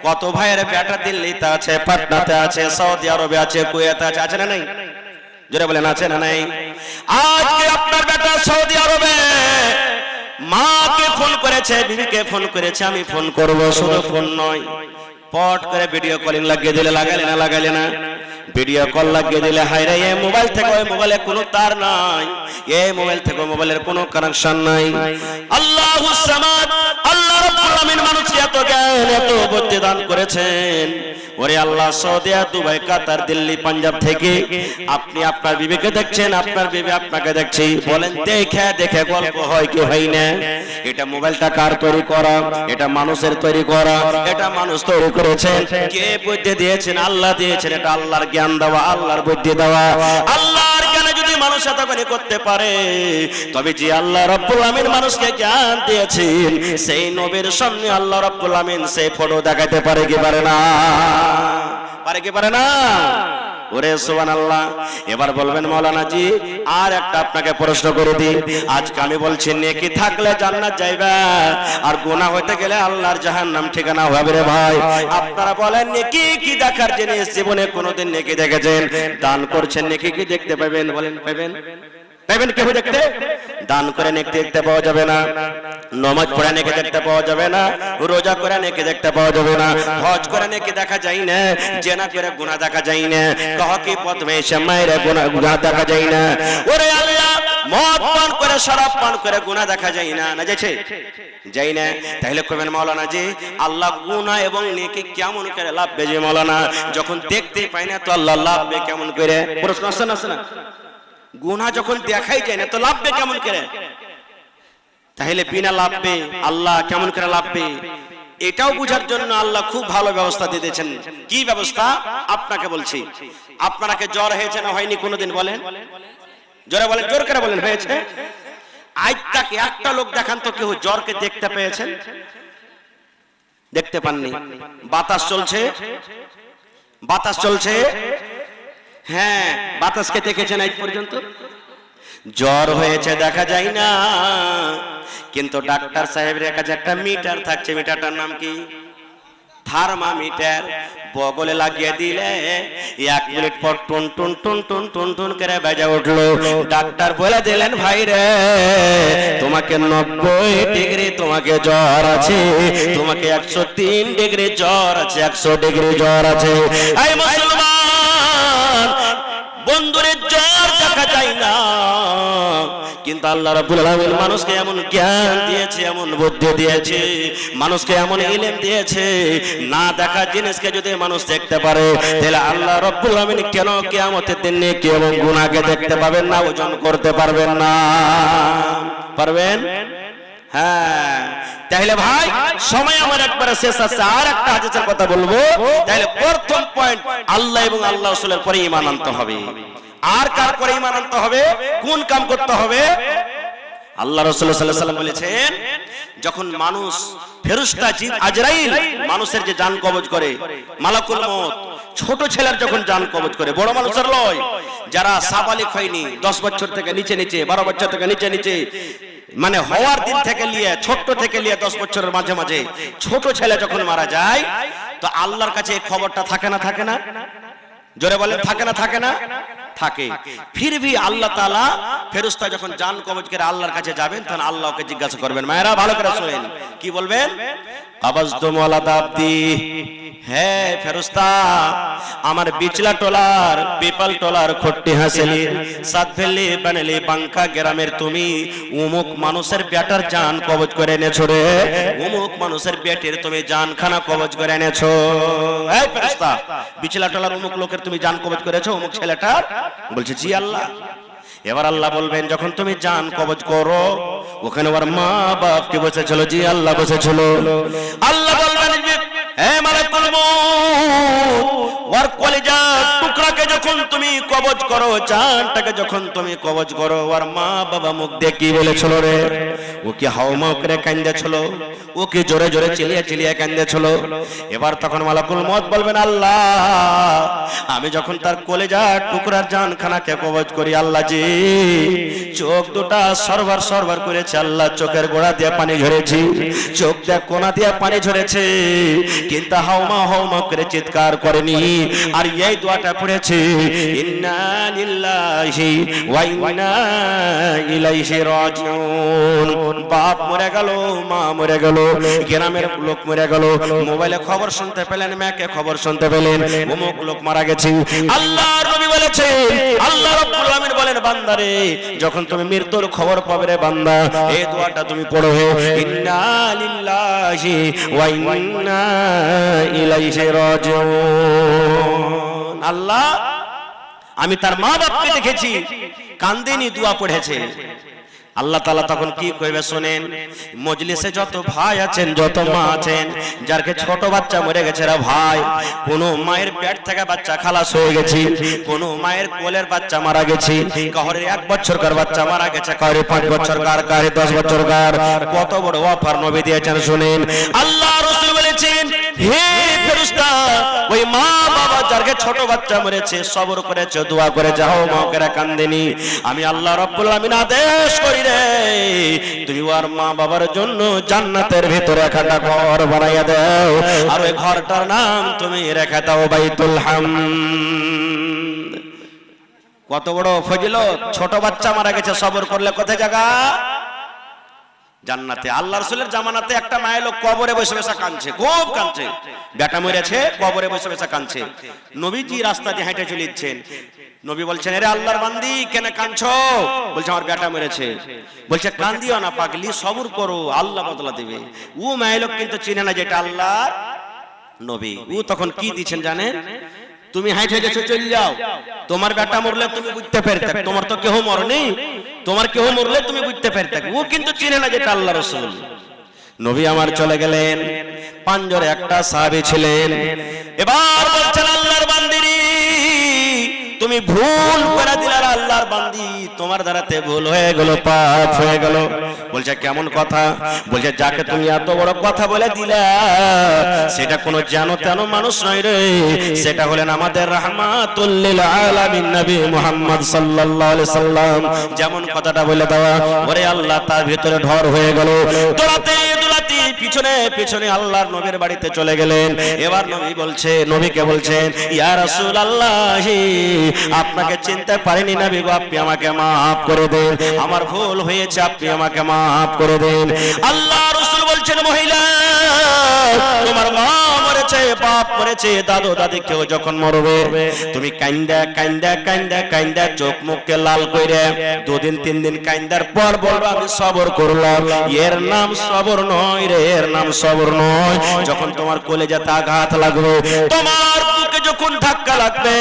Speaker 1: কত ভাইয়ের বেটা দিল্লিতে আছে, পাটনাতে আছে, সৌদি আরবে আছে, কুয়েতে আছে, আছে না নাই? জোরে বলেন আছে না নাই? আজকে আপনার বেটা সৌদি আরবে মাকে ফোন করেছে, বিবিকে ফোন করেছে, আমি ফোন করব, শুধু ফোন নয় পট করে ভিডিও কলিং লাগিয়ে দিলে, লাগালে না লাগালে না? ভিডিও কল লাগিয়ে দিলে হায় রে, এই মোবাইল থেকে ওই মোবাইলে কোনো তার নাই, এই মোবাইল থেকে মোবাইলের কোনো কানেকশন নাই। আল্লাহুস সামাদ, আল্লাহ রাব্বুল আমিন মানুষকে এত জ্ঞান এত বুদ্ধি দান করেছেন। ওরে আল্লাহ, সৌদি আরব, দুবাই, কাতার, দিল্লি, পাঞ্জাব থেকে আপনি আপনার বিবিকে দেখছেন, আপনার বিবি আপনাকে দেখছে, বলেন দেখে দেখে গল্প হয় কি হয় না? এটা মোবাইলটা কার তৈরি করা? এটা মানুষের তৈরি করা। এটা মানুষ তৈরি করেছেন। কে বুদ্ধি দিয়েছেন? আল্লাহ দিয়েছেন। এটা আল্লাহর জ্ঞান দেওয়া, আল্লাহর বুদ্ধি দেওয়া। আল্লাহর জ্ঞানে যদি মানুষ এতখানি করতে পারে, তবে যে আল্লাহ রাব্বুল আমিন মানুষকে জ্ঞান দিয়েছেন, সেই নবীর সামনে আল্লাহ রাব্বুল আমিন সেই ফটো দেখাতে পারে কি পারে না? পারে কি পারে না? ওরে সুবহানাল্লাহ। এবার বলবেন মাওলানা জি আর একটা আপনাকে প্রশ্ন করে দিই, আজকে আমি বলছি নেকি থাকলে জান্নাত যাইবা, আর গুনাহ হইতে গেলে আল্লাহর জাহান্নাম ঠিকানা হবে রে ভাই। আপনারা বলেন নেকি কি দেখার জিনিস? জীবনে কোনোদিন নেকি দেখেছেন? দান করছেন, নেকি কি দেখতে পাবেন? বলেন পাবেন? পাবেন কেউ দেখতে? দান করে নেকি দেখতে পাওয়া যাবে না, নামাজ পড়ে নেকি দেখতে পাওয়া যাবে না, রোজা করে নেকি দেখতে পাওয়া যাবে না, হজ করে নেকি দেখা যায় না, জেনা করে গুনাহ দেখা যায় না, কহকি পথে মায়ের গুনাহ দেখা যায় না। ওরে আল্লাহ, মদ পান করে শরাব পান করে গুনাহ দেখা যায় না, না যাচ্ছে? যাই না। তাহলে কইবেন মাওলানা জি আল্লাহ গুনাহ এবং নেকি কেমন করে লাভবে? যে মাওলানা যখন দেখতে পাই না তো আল্লাহ লাভবে কেমন করে? প্রশ্ন আসছে না? আসছে না? গুনাহ যখন দেখাই যায় না তো লাভবে কেমন করে? তাহলে বিনা লাভবে আল্লাহ কেমন করে লাভবে? এটাও বুঝার জন্য আল্লাহ খুব ভালো ব্যবস্থা দিয়েছেন। কি ব্যবস্থা? আপনাকে বলছি। আপনাকে জ্বর হয়েছে না হয়নি কোনোদিন? বলেন জোরে বলেন, জোর করে বলেন হয়েছে? আজ তাকে একটা লোক দেখান তো কেউ জ্বরকে দেখতে পেয়েছেন? দেখতে পাননি। বাতাস চলছে, বাতাস চলছে, হ্যাঁ বাতাসকে দেখেছেন আজ পর্যন্ত? জ্বর হয়েছে দেখা যায় না, কিন্তু ডাক্তার সাহেবের কাছে একটা মিটার থাকছে, মিটারটার নাম কি? থার্মামিটার। বগলে লাগিয়ে দিলে 1 মিনিট পর টুন টুন টুন টুন টুন টুন করে বেজে উঠলো। ডাক্তার বলে দিলেন, ভাই রে তোমাকে 90 ডিগ্রি তোমাকে জ্বর আছে, তোমাকে 103 ডিগ্রি জ্বর আছে, 100 ডিগ্রি জ্বর আছে। এই মুসলমান বন্ধুরে, জ্বর দেখা যায় না, কিন্তু আল্লাহ রাব্বুল আলামিন মানুষকে এমন জ্ঞান দিয়েছে, এমন বুদ্ধি দিয়েছে, মানুষকে এমন ইলম দিয়েছে, না দেখা জিনিসকে যদি মানুষ দেখতে পারে, তাহলে আল্লাহ রাব্বুল আলামিন কেন কিয়ামতের দিন নেকি এবং গুনাহকে দেখতে পাবেন না, ওজন করতে পারবেন না? পারবেন? হ্যাঁ। তাহলে ভাই সময় আমার একবার শেষ আছে, আর একটা হাদিসের কথা বলবো। তাহলে প্রথম পয়েন্ট, আল্লাহ এবং আল্লাহ রাসূলের পরে ঈমান আনতে হবে। আর কার পরে ঈমান আনতে হবে? কোন কাম করতে হবে? আল্লাহ রাসূল সাল্লাল্লাহু আলাইহি ওয়াসাল্লাম বলেছেন, যখন মানুষ ফেরেশতা জিন আজরাইল মানুষের যে জান কবজ করে, মালাকুল মউত ছোট ছেলের যখন জান কবজ করে, বড় মানুষের লয়, যারা সাবালিক হয়নি, 10 বছর থেকে নিচে নিচে, 12 বছর থেকে নিচে নিচে, মানে হওয়ার দিন থেকে নিয়ে, ছোট থেকে নিয়ে 10 বছরের মাঝে মাঝে ছোট ছেলে যখন মারা যায়, তো আল্লাহর কাছে এই খবরটা থাকে না? থাকে না? জোরে বলেন, থাকে না? থাকে না? থাকে। ফির ভি আল্লাহ তাআলা ফেরেশতা যখন জান কবজ করে আল্লাহর কাছে যাবেন, তখন আল্লাহকে জিজ্ঞাসা করবেন। মায়েরা ভালো করে শুনেন, কি বলবেন? কাবাজতুম ওয়ালা দাবদি, হে ফেরেশতা আমার বিচলা টোলার, পিপাল টোলার, খট্টি হাসেলির, সাতভেলি বানেলি বাঙ্কা গ্রামের তুমি উমুক মানুষের বেটার জান কবজ করে এনেছো রে, উমুক মানুষের বেটির তুমি জানখানা কবজ করে এনেছো। হে ফেরেশতা বিচলা টোলার উমুক লোকের তুমি জান কবজ করেছো, উমুক ছেলেটার? বলছে জি আল্লাহ। এবার আল্লাহ বলবেন, যখন তুমি জান কবজ করো, ওখানে ওর মা বাপ কি বসেছিল? জি আল্লাহ বসেছিল। আল্লাহ বলবেন, হে মালাকুল মউত, ওর কলিজা টুকরাকে যখন তুমি কবজ করো, জানটাকে যখন তুমি কবজ করো, ওর মা বাবা মুখ দিয়ে কি বলেছিল রে? ও কি হাওমাও করে কাঁদেছিল? ও কি জোরে জোরে চিল্লিয়ে চিল্লিয়ে কাঁদেছিল? এবার তখন মালাকুল মউত বলবেন, আল্লাহ আমি যখন তার কলিজা টুকরার জানখানাকে কবজ করি, আল্লাহ জি চোখ দুটা সরবার সরবার করেছে, আল্লাহ চোখের গোড়া দিয়ে পানি ঝরেছে, চোখ দিয়ে কোনা দিয়ে পানি ঝরেছে, কিন্তু হাওমা হাওমা করে চিৎকার করেনি। আর এই দোয়াটা পড়েছে, ইন্না লিল্লাহি ওয়া ইন্না ইলাইহি রাজিউন। বাপ মরে গেল, মা মরে গেল, গ্রামের লোক মরে গেল, মোবাইলে খবর শুনতে পেলেন, মেয়েকে খবর শুনতে পেলেন, অমুক লোক মারা গেছে। আল্লাহর নবী বলেছেন, আল্লাহ রাব্বুল আলামিন বলেন, বান্দারে যখন তুমি মৃত্যুর খবর পাবে রে বান্দা, এই দোয়াটা তুমি পড়ো, ইন্না লিল্লাহি ওয়া ইন্না ইলাইহি রাজিউন। আল্লাহ আমি তার মা বাপকে দেখেছি কান্দেনি, দোয়া পড়েছে। আল্লাহ তাআলা তখন কি কইবে শুনেন, মজলিসে যত ভাই আছেন, যত মা আছেন, যারকে ছোট বাচ্চা মরে গেছে রে ভাই, কোন মায়ের পেট থেকে বাচ্চা খালাস হয়ে গেছে, কোন মায়ের কোলের বাচ্চা মারা গেছে, কাহরে 1 বছরকার বাচ্চা মারা গেছে, কাহরে 5 বছরকার, কাহরে 10 বছরকার, কত বড় অফার নবী দিয়েছেন শুনেন। আল্লাহ রাসূল বলেছেন, হে ফেরেশতা ওই মা বাবা যারকে ছোট বাচ্চা মরেছে, সবর করেছে, দোয়া করে যাও, মাকে কান্দেনি, আমি আল্লাহ রাব্বুল আলামিন আদেশ করি রে, তুমি ওর মা বাবার জন্য জান্নাতের ভিতরে একটা ঘর বানাইয়া দাও, আর ওই ঘরটার নাম তুমি রেখে দাও বাইতুল হামদ। কত বড় ফজিলত! ছোট বাচ্চা মারা গেছে, সবর করলে কোথায় জায়গা? জান্নাতে। আল্লাহ রাসূলের জামানাতে একটা মায়ের লোক কবরে বসে বসে কাঁদছে, খুব কাঁদছে, বেটা মরেছে, কবরে বসে বসে কাঁদছে। নবীজি রাস্তা দিয়ে হেঁটে চলেছেন, নবী বলছেন, আরে আল্লাহর বান্দি কেন কাঁদছো? বলছে আমার বেটা মরেছে। বলছে কান্দিও না পাগলি, সবর করো, আল্লাহ বদলা দেবে। ও মায়ের লোক কিন্তু চিনে না যেটা আল্লাহর নবী। ও তখন কি দিচ্ছেন জানেন? তুমি হাইটে গেছো, চল যাও, তোমার বেটা মরলে তুমি বুঝতে পারতে, তোমার তো কেউ মরেনি, তোমার কেউ মরলে তুমি বুঝতে পারতে। ও কিন্তু চিনে না যেটা আল্লাহ রাসূল। নবী আমার চলে গেলেন, পাঁজরে একটা সাহাবী ছিলেন। এবার বলছেন, আল্লাহর বান্দিরি তুমি তুমি ভুল করে দিলে আল্লাহর বান্দি, তোমার দ্বারাতে ভুল হয়ে গেল, পাপ হয়ে গেল। বলছে কেমন কথা? বলছে যাকে তুমি এত বড় কথা বলে দিলা সেটা কোনো জানো তেন মানুষ নয় রে, সেটা হলেন আমাদের রাহমাতুল লিল আলামিন নবী মুহাম্মদ সাল্লাল্লাহু আলাইহি সাল্লাম। যেমন কথাটা বলে দেওয়া, ওরে আল্লাহ তার ভিতরে ঢর হয়ে গেল। দৌড়াতে দৌড়াতে পিছনে পিছনে আল্লাহর নবীর বাড়িতে চলে গেলেন। এবার নবী বলছে, নবীকে বলছেন, ইয়া রাসূলুল্লাহ, আপনাকে চিনতে পারিনি নবী গো, আপনি আমাকে মাফ করে দেন, আমার ভুল হয়েছে, আপনি আমাকে মাফ করে দেন। আল্লাহ রাসূল বলছেন, মহিলা তোমার মা মরেছে, বাপ মরেছে, দাদু দাদি কেউ যখন মরবে তুমি কান্দা কান্দা কান্দা কান্দা চোখ মুখকে লাল কইরে 2 দিন 3 দিন কান্দার পর বলবো আমি সবর করলাম। এর নাম সবর নয় রে, এর নাম সবর নয়। যখন তোমার কলেজাতে আঘাত লাগবে, তোমার বুকে যখন ধাক্কা লাগবে,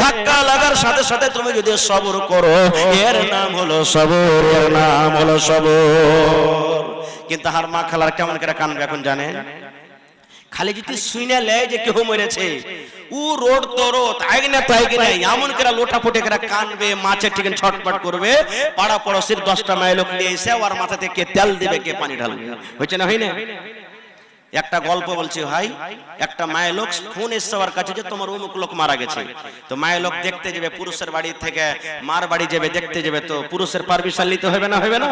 Speaker 1: ধাক্কা লাগার সাথে সাথে তুমি যদি সবর করো, এর নাম হলো সবর, এর নাম হলো সবর। কিন্তু হার মা খালার কেমন করে কানবে এখন জানেন? খালি যদি শুনে লেয় যে কেউ মরেছে, ও রোড তো রোড আগে না তাই কি নাই, এমন করে লোটা ফুটে করে কানবে, মাছে ঠিক ছটপট করবে। পাড়া পড়োশির 10টা মাইল লোক নিয়ে এসে ওর মাথা থেকে তেল দিবে, কে পানি ঢালবে। হয়েছে না, হয় না? একটা গল্প বলছি ভাই, একটা মায়ের লোক ফোন এসছে ওর কাছে যে তোমার অমুক লোক মারা গেছে। তো মায়ের লোক দেখতে যাবে, পুরুষের বাড়ি থেকে মার বাড়ি যাবে দেখতে যাবে, তো পুরুষের পারমিশন নিতে হবে না, হবে না?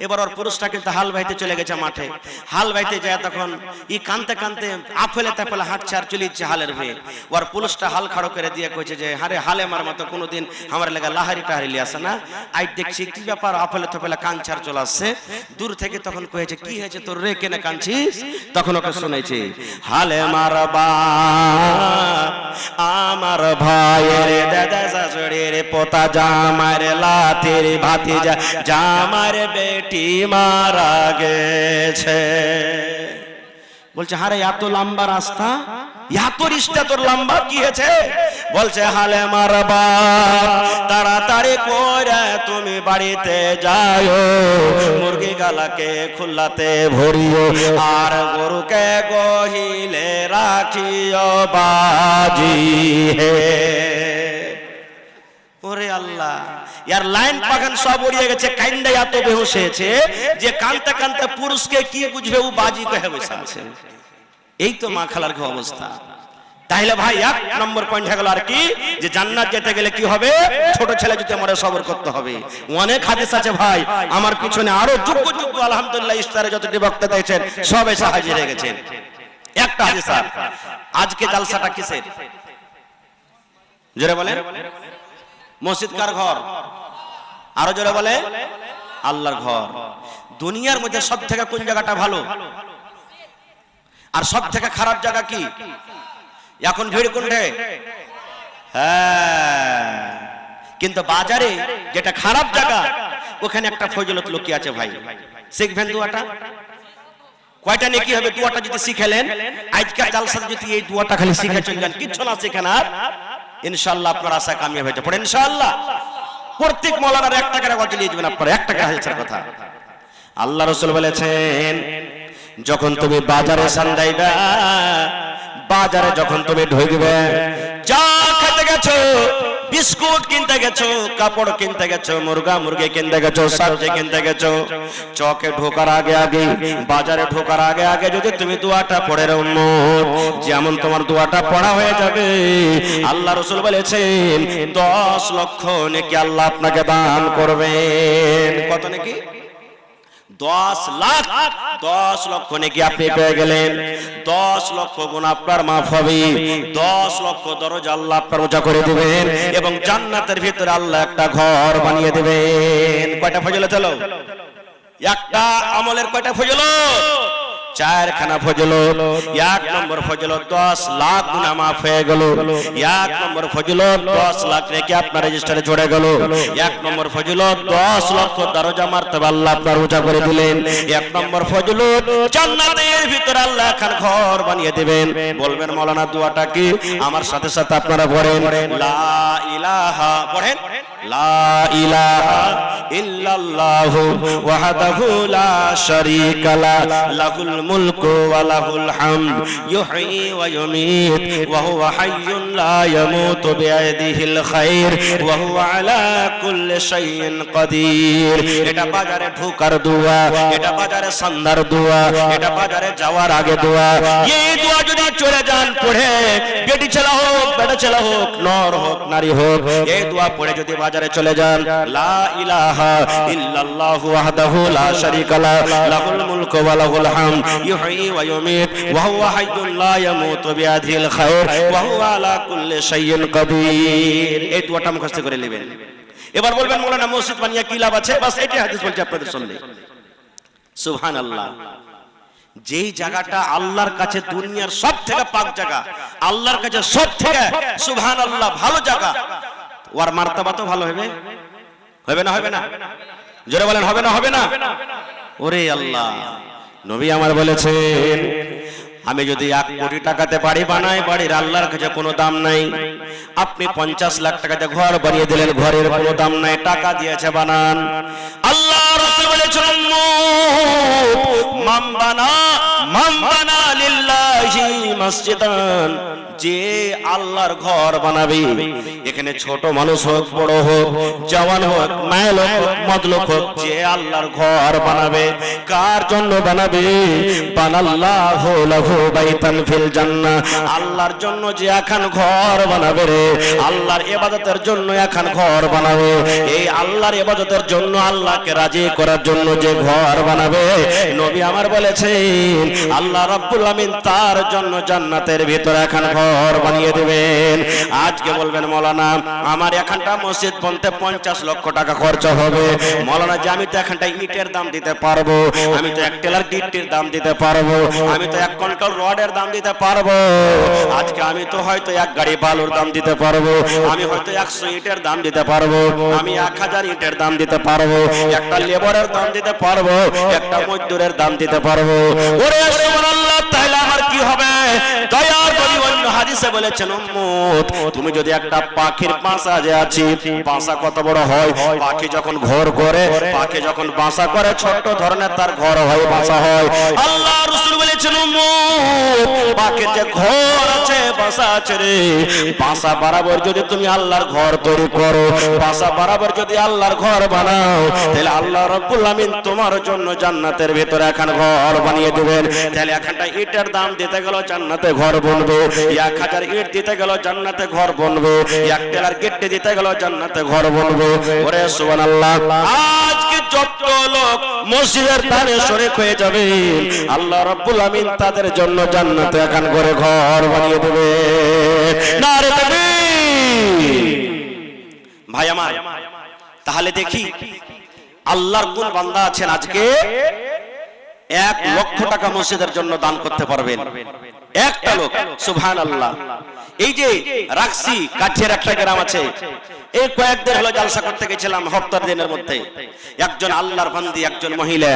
Speaker 1: এবার ওর পুরুষটা কিন্তু হাল বাইতে চলে গেছে মাঠে। হাল বাইতে যায় তখন ই কানতে কানতে আফেলে তাফেলে হাঁটছে আর চলিচ্ছে হালের ভয়ে। ওর পুরুষটা হাল খাড়ো করে দিয়ে কইছে যে হারে হালে মার মতো কোনোদিন আমার লেগা লাহারি টাহারি আসে না, আজ দেখছি কি ব্যাপার আফেলে তাফেলে কানছার চলে আসছে। দূর থেকে তখন কয়েছে কি হয়েছে তোর রে, কেনে কানছিস? তখন ওকে শুনেছি, হালে মারবা আমার ভাইয়ের দাদা শাশুড়ির পোতা জামার লাতের ভাতিজা জামার বেটি মারা গেছে। বলছে হারে এত লম্বা রাস্তা, এত রিস্তা তোর লম্বা, কি হয়েছে? বলছে হালে মারবা তাড়াতাড়ি করে তুমি বাড়িতে যাও, মুরগি গালাকে খুল্লাতে ভরিও আর গরুকে গহিলে রাখিও বাজি হে। ওরে আল্লাহ, ইয়ার লাইন পাখান সব উড়িয়ে গেছে, কাইন্দা এত বেহুশ হয়েছে যে কানতে কানতে পুরুষকে কি বুঝবে, ও বাজি কহে বসে আছে। এই তো মা খালার কি অবস্থা। তাহলে ভাই 1 নম্বর পয়েন্ট হয়ে গেল আর কি, যে জান্নাত যেতে গেলে কি হবে, ছোট ছেলে যদি মরে সবর করতে হবে। অনেক হাদিস আছে ভাই, আমার পিছনে আরো যোগ্য যোগ্য আলহামদুলিল্লাহ ইফতারে যতটি বক্তা দিয়েছেন সব এসে হাজির হয়ে গেছেন। একটা হাদিস আর আজকে জালসাটা কিসের? জোরে বলেন। মসজিদ কার ঘর? আরো জোরে বলে, আল্লাহর ঘর। দুনিয়ার মধ্যে সব থেকে কোন জায়গাটা ভালো আর সব থেকে খারাপ জায়গা কি? এখন ভিড় কোনটা? হ্যাঁ, কিন্তু বাজারে যেটা খারাপ জায়গা ওখানে একটা ফজিলত লুকিয়ে আছে ভাই। শিখবেন দুয়াটা? কয়টা নেকি হবে দুয়াটা যদি শিখেলেন, আজকের জালসাতে যদি এই দুয়াটা খালি শিখে চলে যান, কিচ্ছু না শিখেন আর ইনশাআল্লাহ আপনার আশা কামিয়াব হয়ে যাবে ইনশাআল্লাহ। প্রত্যেক মাওলানার 1 টাকা করে নিয়ে যাবেন আপনারা, 1 টাকা হাজার কথা। আল্লাহ রাসূল বলেছেন যখন তুমি বাজারে সান্দাইবা, বাজারে যখন তুমি ঢুকবে, যা খেতে গেছো, বিস্কুট কিনতে গেছো, কাপড় কিনতে গেছো, মুরগা মুরগি কিনতে গেছো, সবজি কিনতে গেছো, চকে ঢোকার আগে আগে, বাজারে ঢোকার আগে আগে যদি তুমি দোয়াটা পড়ে রাখো, যেমন তোমার দোয়াটা পড়া হয়ে যাবে, আল্লাহ রাসূল বলেছেন 10 লক্ষ নেকি আল্লাহ আপনাকে দান করবেন। কত নেকি? 10 লাখ, 10 লক্ষ নেকি আপনি পেয়ে গেলেন। 10 লক্ষ গুনাহ আপনার মাফ হবে, 10 লক্ষ দরজা আল্লাহ আপনার উঁচা করে দিবেন এবং জান্নাতের ভিতরে আল্লাহ একটা ঘর বানিয়ে দিবেন। কয়টা ফজিলত হলো? একটা আমলের কয়টা ফজিলত? 4খানা ফজিলত। 1 নম্বর ফজিলত 10 লাখ গুনাহ মাফ হয়ে গেল। 1 নম্বর ফজিলত 10 লাখ নেকি আপনার রেজিস্টারে জুড়ে গেল। 1 নম্বর ফজিলত 10 লক্ষ দরজা মারতাবা আল্লাহ আপনার উঁচা করে দিলেন। 1 নম্বর ফজিলত জান্নাতের ভিতরে আল্লাহ খান ঘর বানিয়ে দিবেন। বলবেন মাওলানা দোয়াটা কি? আমার সাথে সাথে আপনারা পড়েন লা ইলাহা, পড়েন লা ইলাহা ইল্লাল্লাহু ওয়াহদাহু লা শারীকা লা লাহুল মুলকু ওয়া লাহুল হামদ ইউহয়ী ওয়া ইউমীত ওয়া হুয়া হাইয়্যুন লা ইয়ামুতু বিয়াদিহিল খায়র ওয়া হুয়া আলা কুল্লি শাইইন কাদির। এটা বাজারে ঢোকার দোয়া, এটা বাজারে সন্ধ্যার দোয়া, এটা বাজারে যাওয়ার আগে দোয়া। এই দোয়া যদি চলে যান পড়ে, বেটি ছেলে হোক বেটা ছেলে হোক, নর হোক নারী হোক, এই দোয়া পড়ে যদি বাজারে চলে যান, লা ইলাহা ইল্লাল্লাহু ওয়াহদাহু লা শারীকা লা লাহুল মুলকু ওয়া লাহুল হামদ ইউহয়ী ওয়া ইউমীত ওয়া হুয়া হাইয়্যুন লা ইয়ামুতু বিয়াদিহিল খায়র ওয়া হুয়া আলা কুল্লি শাইইন কাদির। এই দোয়াটা মুখস্থ করে নেবেন। এবার বলবেন মাওলানা মসজিদ বানিয়ে কি লাভ আছে? বাস এটাই হাদিস বলছে আপনাদের শুনলে। সুবহানাল্লাহ। যেই জায়গাটা আল্লাহর কাছে দুনিয়ার সব থেকে পাক জায়গা, আল্লাহর কাছে সব থেকে সুবহানাল্লাহ ভালো জায়গা, ওর মার্তবা তো ভালো হবে, হবে না? হবে না? জোরে বলেন হবে না? হবে না? ওরে আল্লাহ, নবী আমার বলেছেন, আমি যদি 1 কোটি টাকাতে বাড়ি বানাই, বাড়ির আল্লাহর কাছে কোনো দাম নাই। আপনি 50 লাখ টাকাতে ঘর বানিয়ে দিলেন, ঘরের কোনো দাম নাই, টাকা দিয়েছে বানান। আল্লাহ রাসূল বলেছেন, মান বানা লিল্লাহি মসজিদান, যে আল্লাহর ঘর বানাবে, এখানে ছোট মানুষ হোক বড় হোক, জওয়ান হোক মাইল হোক মদলোক হোক, যে আল্লাহর ঘর বানাবে, কার জন্য বানাবে? বানাল্লাহু লাহু বাইতান ফিল জান্নাহ, আল্লাহর জন্য যে এখন ঘর বানাবে রে, আল্লাহর ইবাদতের জন্য এখন ঘর বানাবে। এই আল্লাহর ইবাদতের জন্য, আল্লাহকে রাজি করার জন্য যে ঘর বানাবে, নবী আমার বলেছেন আল্লাহ রাব্বুল আমিন তার জন্য জান্নাতের ভিতরে এখন ঘর বানিয়ে দিবেন। আজকে বলবেন মাওলানা আমার এখানটা মসজিদ বানাতে 50 লক্ষ টাকা খরচ হবে। মাওলানা যে আমি তো এখানটা ইটের দাম দিতে পারবো, আমি তো 1 টেলার গিট্টির দাম দিতে পারবো, আমি তো 1 কুইন্টাল রডের দাম দিতে পারবো, আজকে আমি তো হয়তো 1 গাড়ি বালুর দাম দিতে পারবো, আমি হয়তো 100 ইটের দাম দিতে পারবো, আমি 1000 ইটের দাম দিতে পারবো, একটা লেবারের দাম দিতে পারবো, একটা মজদুরের দাম দিতে পারবো। ওরে সুবহানাল্লাহ, তাহলে আমার কি হবে? দয়ার নবী অন্য হাদিসে বলেছেন, উম্মত তুমি যদি একটা পাখির বাসা যে আছে, বাসা কত বড় হয়, পাখি যখন ঘর করে, পাখি যখন বাসা করে, ছোট ধরনের তার ঘর হয়, বাসা হয়। আল্লাহ রাসূল বলেছেন, উম্মত পাখির যে ঘর আছে, বাসা আছে রে, বাসা বরাবর যদি তুমি আল্লাহর ঘর তৈরি করো, বাসা বরাবর যদি আল্লাহর ঘর বানাও, তাহলে আল্লাহ রাব্বুল আমিন তোমার জন্য জান্নাতের ভিতরে এখন ঘর বানিয়ে দিবেন। তাহলে এখানটা ইটের দাম দিতে গেল জান্নাতে ঘর বনবে, 1000 ইট দিতে গেল জান্নাতে ঘর বনবে, 1 টেলার গিট্টি দিতে গেল জান্নাতে ঘর বনবে। ওরে সুবহানাল্লাহ, আজকে যত লোক মসজিদের ধারে শরীক হয়ে যাবে, আল্লাহ রাব্বুল আমিন তাদের জন্য জান্নাতে এখন করে ঘর বানিয়ে দেবে। নারে তাকবীর। ভাই আমার, তাহলে দেখি আল্লাহর কোন বান্দা আছেন আজকে 1 লক্ষ টাকা মসজিদের জন্য দান করতে পারবেন? একটা লোক। সুবহানাল্লাহ। এই যে রাকসি কাছের একটা গ্রাম আছে, এই কয়েকদিন হলো জালসা করতে গেছিলাম, হপ্তার দিনের মধ্যে একজন আল্লাহর বান্দি, একজন মহিলা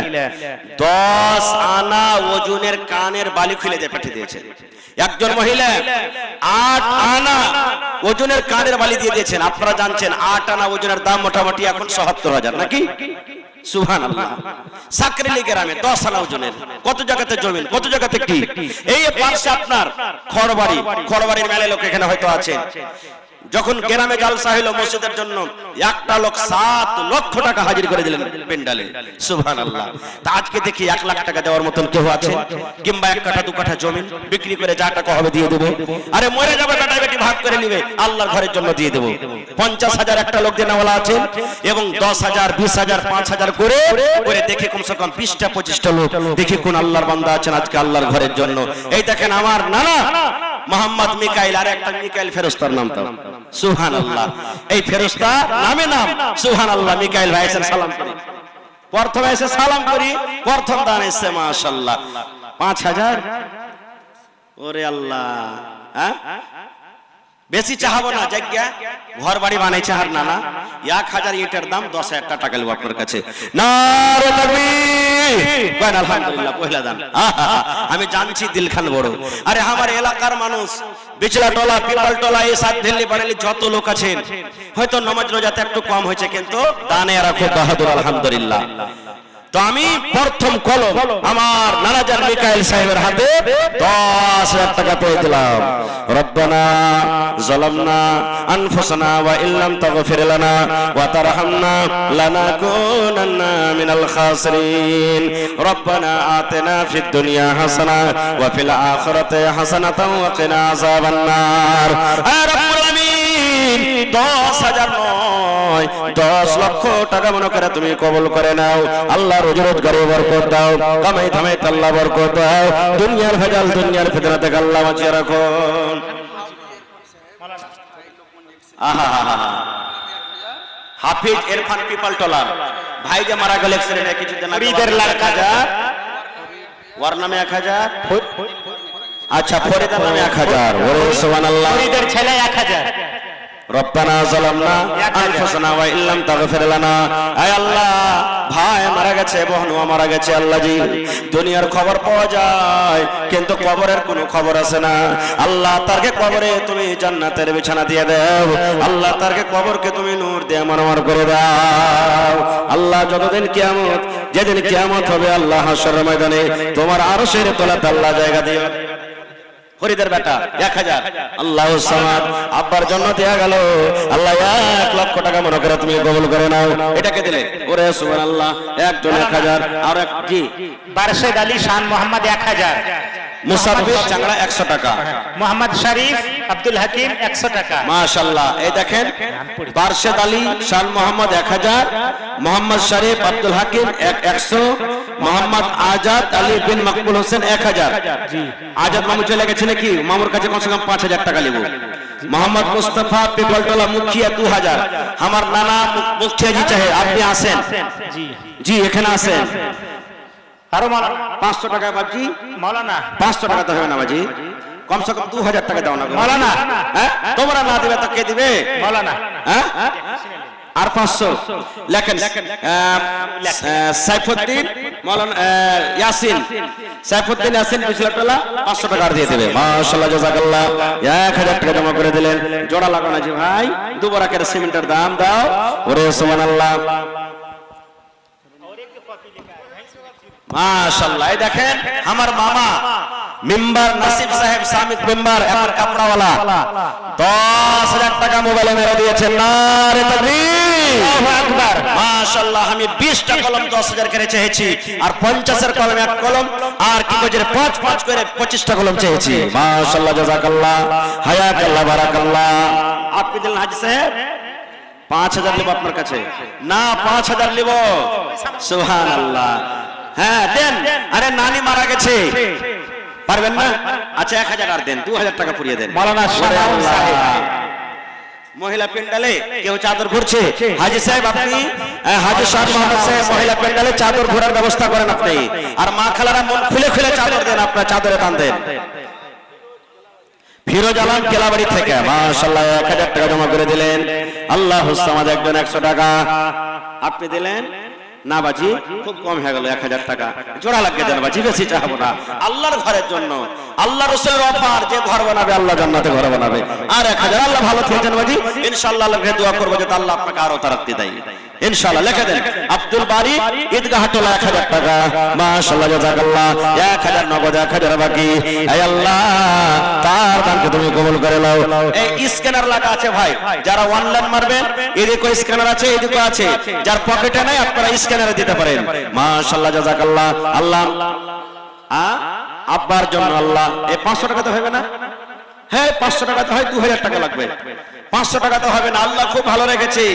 Speaker 1: 10 আনা ওজনের কানের বালি খুলে দিয়ে পাঠিয়ে দিয়েছেন। একজন মহিলা 8 আনা ওজনের কানের বালি দিয়ে দিয়েছেন। আপনারা জানছেন 8 আনা ওজনের দাম মোটামুটি এখন ৭০,০০০ নাকি? সুবহানাল্লাহ। সাকরেলি গ্রামে 10 আনা ওজনের, কত জায়গাতে জমিন, কত জায়গাতে কি, এই পাশে আপনার খড়বাড়ির মেলে লোক এখানে হয়তো আছেন। যখন গ্রামে জালসা হলো মসজিদের জন্য, একটা লোক 7 লক্ষ টাকা হাজির করে দিলেন পেন্ডালে। সুবহানাল্লাহ। তা আজকে দেখি 1 লাখ টাকা দেওয়ার মতন কেউ আছে? কিংবা 1 কাঠা 2 কাঠা জমি বিক্রি করে যা টাকা হবে দিয়ে দেবো। আরে মরে যাবে, বেটা বেটি ভাগ করে নিবে, আল্লাহর ঘরের জন্য দিয়ে দেবো। 50,000 একটা লোক দেনাওয়ালা আছে, এবং 10,000 20,000 5,000 করে করে দেখে কমসে কম 20টা 25টা লোক দেখি কোন আল্লাহর বান্দা আছেন আজকে আল্লাহর ঘরের জন্য। এই দেখেন আমার নানা মোহাম্মদ মিকাইল, আর একটা মিকাইল ফেরেশতার নাম তো। সুবহানাল্লাহ। এই ফেরেশতা নামে নাম। সুবহানাল্লাহ। মিকাইল ভাই এসে সালাম করি, প্রথমে এসে সালাম করি, প্রথম দান এসে মাশাআল্লাহ 5,000। ওরে আল্লাহ, হ্যাঁ বেশি চাহাবো না, জায়গা ঘর বাড়ি বানাইছে আর নানা 1000 ইটের দাম 10,000 টাকা নেব আপনার কাছে। নারে তাকবীর। আলহামদুলিল্লাহ, পয়লা দান। আমি জানছি দিলখান বড়। আরে আমার এলাকার মানুষ বিচলাটোলা পিপালটোলা এই সাত দিল্লি বারেলি যত লোক আছেন হয়তো নামাজ রোজাতে একটু কম হয়েছে কিন্তু দানে এরা খুব বাহাদুর আলহামদুলিল্লাহ। তো আমি প্রথম কলম আমার নানাজান মিকাইল সাহেবের হাতে 10,000 টাকা পেয়ে দিলাম। রব্বানা যালামনা আনফুসানা ওয়া ইল্লাম তাগফির লানা ওয়া তারহামনা লানাকুনান্না মিনাল খাসিরিন। রব্বানা আতিনা ফিদ দুনিয়া হাসানা ওয়া ফিল আখিরাতি হাসানাতাও ওয়া কিনা আযাবান নার। আয় রব্বুল আলামিন 10,000 নয় 10 লক্ষ টাকা মনে করে তুমি কবুল করে নাও। আল্লাহ রোজি রোজগারে বরকত দাও, কামাই ধামাই আল্লাহ বরকত দাও, দুনিয়ার ভেজাল দুনিয়ার ফিতনা থেকে আল্লাহ বাঁচিয়ে রাখুন। হাফিজ ইরফান পিপালটোলা ভাই যে মারা গেল অ্যাক্সিডেন্টে কিছুদিন আগে, ফরিদের লাখ হাজার, ওর নামে 1000, আচ্ছা ফরিদের নামে 1000, ওরে সুবহানাল্লাহ, ফরিদের ছেলে 1000। রব্বানা যালামনা আনফুসানা ওয়া ইল্লাম তাগফির লানা। আয় আল্লাহ ভাই মারা গেছে, বোনও মারা গেছে, আল্লাহ জি দুনিয়ার খবর পাওয়া যায় কিন্তু কবরের কোনো খবর আছে না। আল্লাহ তারকে কবরে তুমি জান্নাতের বিছানা দিয়ে দাও, আল্লাহ তারকে কবরকে তুমি নূর দিয়ে মনোমর করে দাও। আল্লাহ যতদিন কিয়ামত, যেদিন কিয়ামত হবে আল্লাহ হাশরের ময়দানে তোমার আরশের তলাতে আল্লাহ জায়গা দিও। ফরিদের বেটা 1000, আল্লাহু সামাদ, আব্বার জন্য দেয়া গেল, আল্লাহ 1 লক্ষ টাকা মনে করে তুমি কবুল করে নাও। এটাকে দিলে, ওরে সুবহানাল্লাহ, একজন 1000, আর এক জি
Speaker 2: বারশেদ আলী শান মোহাম্মদ 1000,
Speaker 1: মুসাফির চাংড়া 100 টাকা,
Speaker 2: মোহাম্মদ শরীফ আব্দুল হাকিম 100 টাকা।
Speaker 1: মাশাআল্লাহ, এই দেখেন বারশেদ আলী শান মোহাম্মদ 1000, মোহাম্মদ শরীফ আব্দুল হাকিম 100, মোহাম্মদ আজাদ আলী বিন মকবুল হোসেন 1000। জি আজাদ মামু চলে গেছে নাকি, মামুর কাছে কমসে কম 5000 টাকা নেব। মোহাম্মদ মুস্তাফা পিপালটোলা মুখিয়া 2000, আমার নানা মুখিয়া জি চাহে, আপনি আসেন। জি জি এখানে আসেন।
Speaker 2: আরো মাওলানা
Speaker 1: 500 টাকা বাবজি,
Speaker 2: মাওলানা
Speaker 1: 500 টাকা তো হবে না বাজি, কমসে কম 2000 টাকা দাও না
Speaker 2: মাওলানা।
Speaker 1: হ্যাঁ তোমরা না দিবে তো কে দিবে
Speaker 2: মাওলানা?
Speaker 1: হ্যাঁ আর 500 লেখেন। সাইফুদ্দিন মাওলানা ইয়াসিন, সাইফুদ্দিন ইয়াসিন বিছলাটোলা 500 টাকা দিয়ে দেবে। মাশাআল্লাহ জাযাকাল্লাহ, 1000 টাকা জমা করে দিলেন। জোড়া লাগানো আছে ভাই, দুবরাকের সিমেন্টের দাম দাও, ওরে সুবহানাল্লাহ, মাশাআল্লাহ। এই দেখেন আমার মামা মেম্বার নাসিব সাহেব সামিত মেম্বার, এখন কাপড়াওয়ালা, 10,000 টাকা মোবাইলে মেরে দিয়েছেন। নারে তাকবীর, আল্লাহু আকবার, মাশাআল্লাহ। আমি 20টা কলম 10,000 করে চেয়েছি, আর 50-এর কলম 1 কলম, আর কি বলে 5 করে 25টা কলম চেয়েছি। মাশাআল্লাহ জাযাকাল্লাহ, হায়াকাল্লাহ, বারাকাল্লাহ। আপনি দিলেন হাজী সাহেব 5000 নেব আপনার কাছে না, 5000 নেব। সুবহানাল্লাহ, হ্যাঁ দেন। আরে নানি মারা গেছে, পারবেন না? আচ্ছা 1000 আর দেন, 2000 টাকা পুরিয়ে দেন।
Speaker 2: মাওলানা শাহনাম সাহেব,
Speaker 1: মহিলা প্যান্ডেলে কেউ চাদর ঘুরছে, হাজী সাহেব আপনি, হাজী শাহ মোহাম্মদ সাহেব মহিলা প্যান্ডেলে চাদর ঘোরার ব্যবস্থা করেন আপনি, আর মা খালারা মন খুলে খুলে চাদর দেন, আপনার চাদরে টান দেন। ফিরোজ আলম কেলাবাড়ি থেকে মাশাআল্লাহ 1000 টাকা জমা করে দিলেন। আল্লাহু সামাদ, একজন 100 টাকা আপনি দিলেন। না বাজি খুব কম হয়ে গেল, 1000 টাকা জোড়া লাগিয়ে দেন বাজি, বেশি চাইবো না। আল্লাহর ঘরের জন্য, আল্লাহ রাসূলের অফার, যে ঘর বানাবে আল্লাহ জান্নাতে ঘর বানাবে। আর 1000 আল্লাহ ভালো থেকেছেন বাজি, ইনশাআল্লাহ আল্লাহকে দোয়া করব যে আল্লাহ আপনাকে আরো তারাক্কি দেয় ইনশাআল্লাহ। লিখে দেন আব্দুল বারি ঈদগাহ টোলা 1000 টাকা, মাশাআল্লাহ জাযাকাল্লাহ, 1000 নগদ, 1000 বাকি। হে আল্লাহ তার দানকে তুমি কবুল করে নাও। এই স্ক্যানার লাগা আছে ভাই, যারা অনলাইন মারবেন এদিকে স্ক্যানার আছে, এদিকে আছে, যার পকেটে নাই আপনারা স্ক্যানারে দিতে পারেন। মাশাআল্লাহ জাযাকাল্লাহ। আল্লাহ আব্বার জন্য আল্লাহ, এই 500 টাকা তো হবে না? হ্যাঁ 500 টাকা তো হয়, 2000 টাকা লাগবে। 500 টাকা তো হবে না, আল্লাহ খুব ভালো রেখেছে।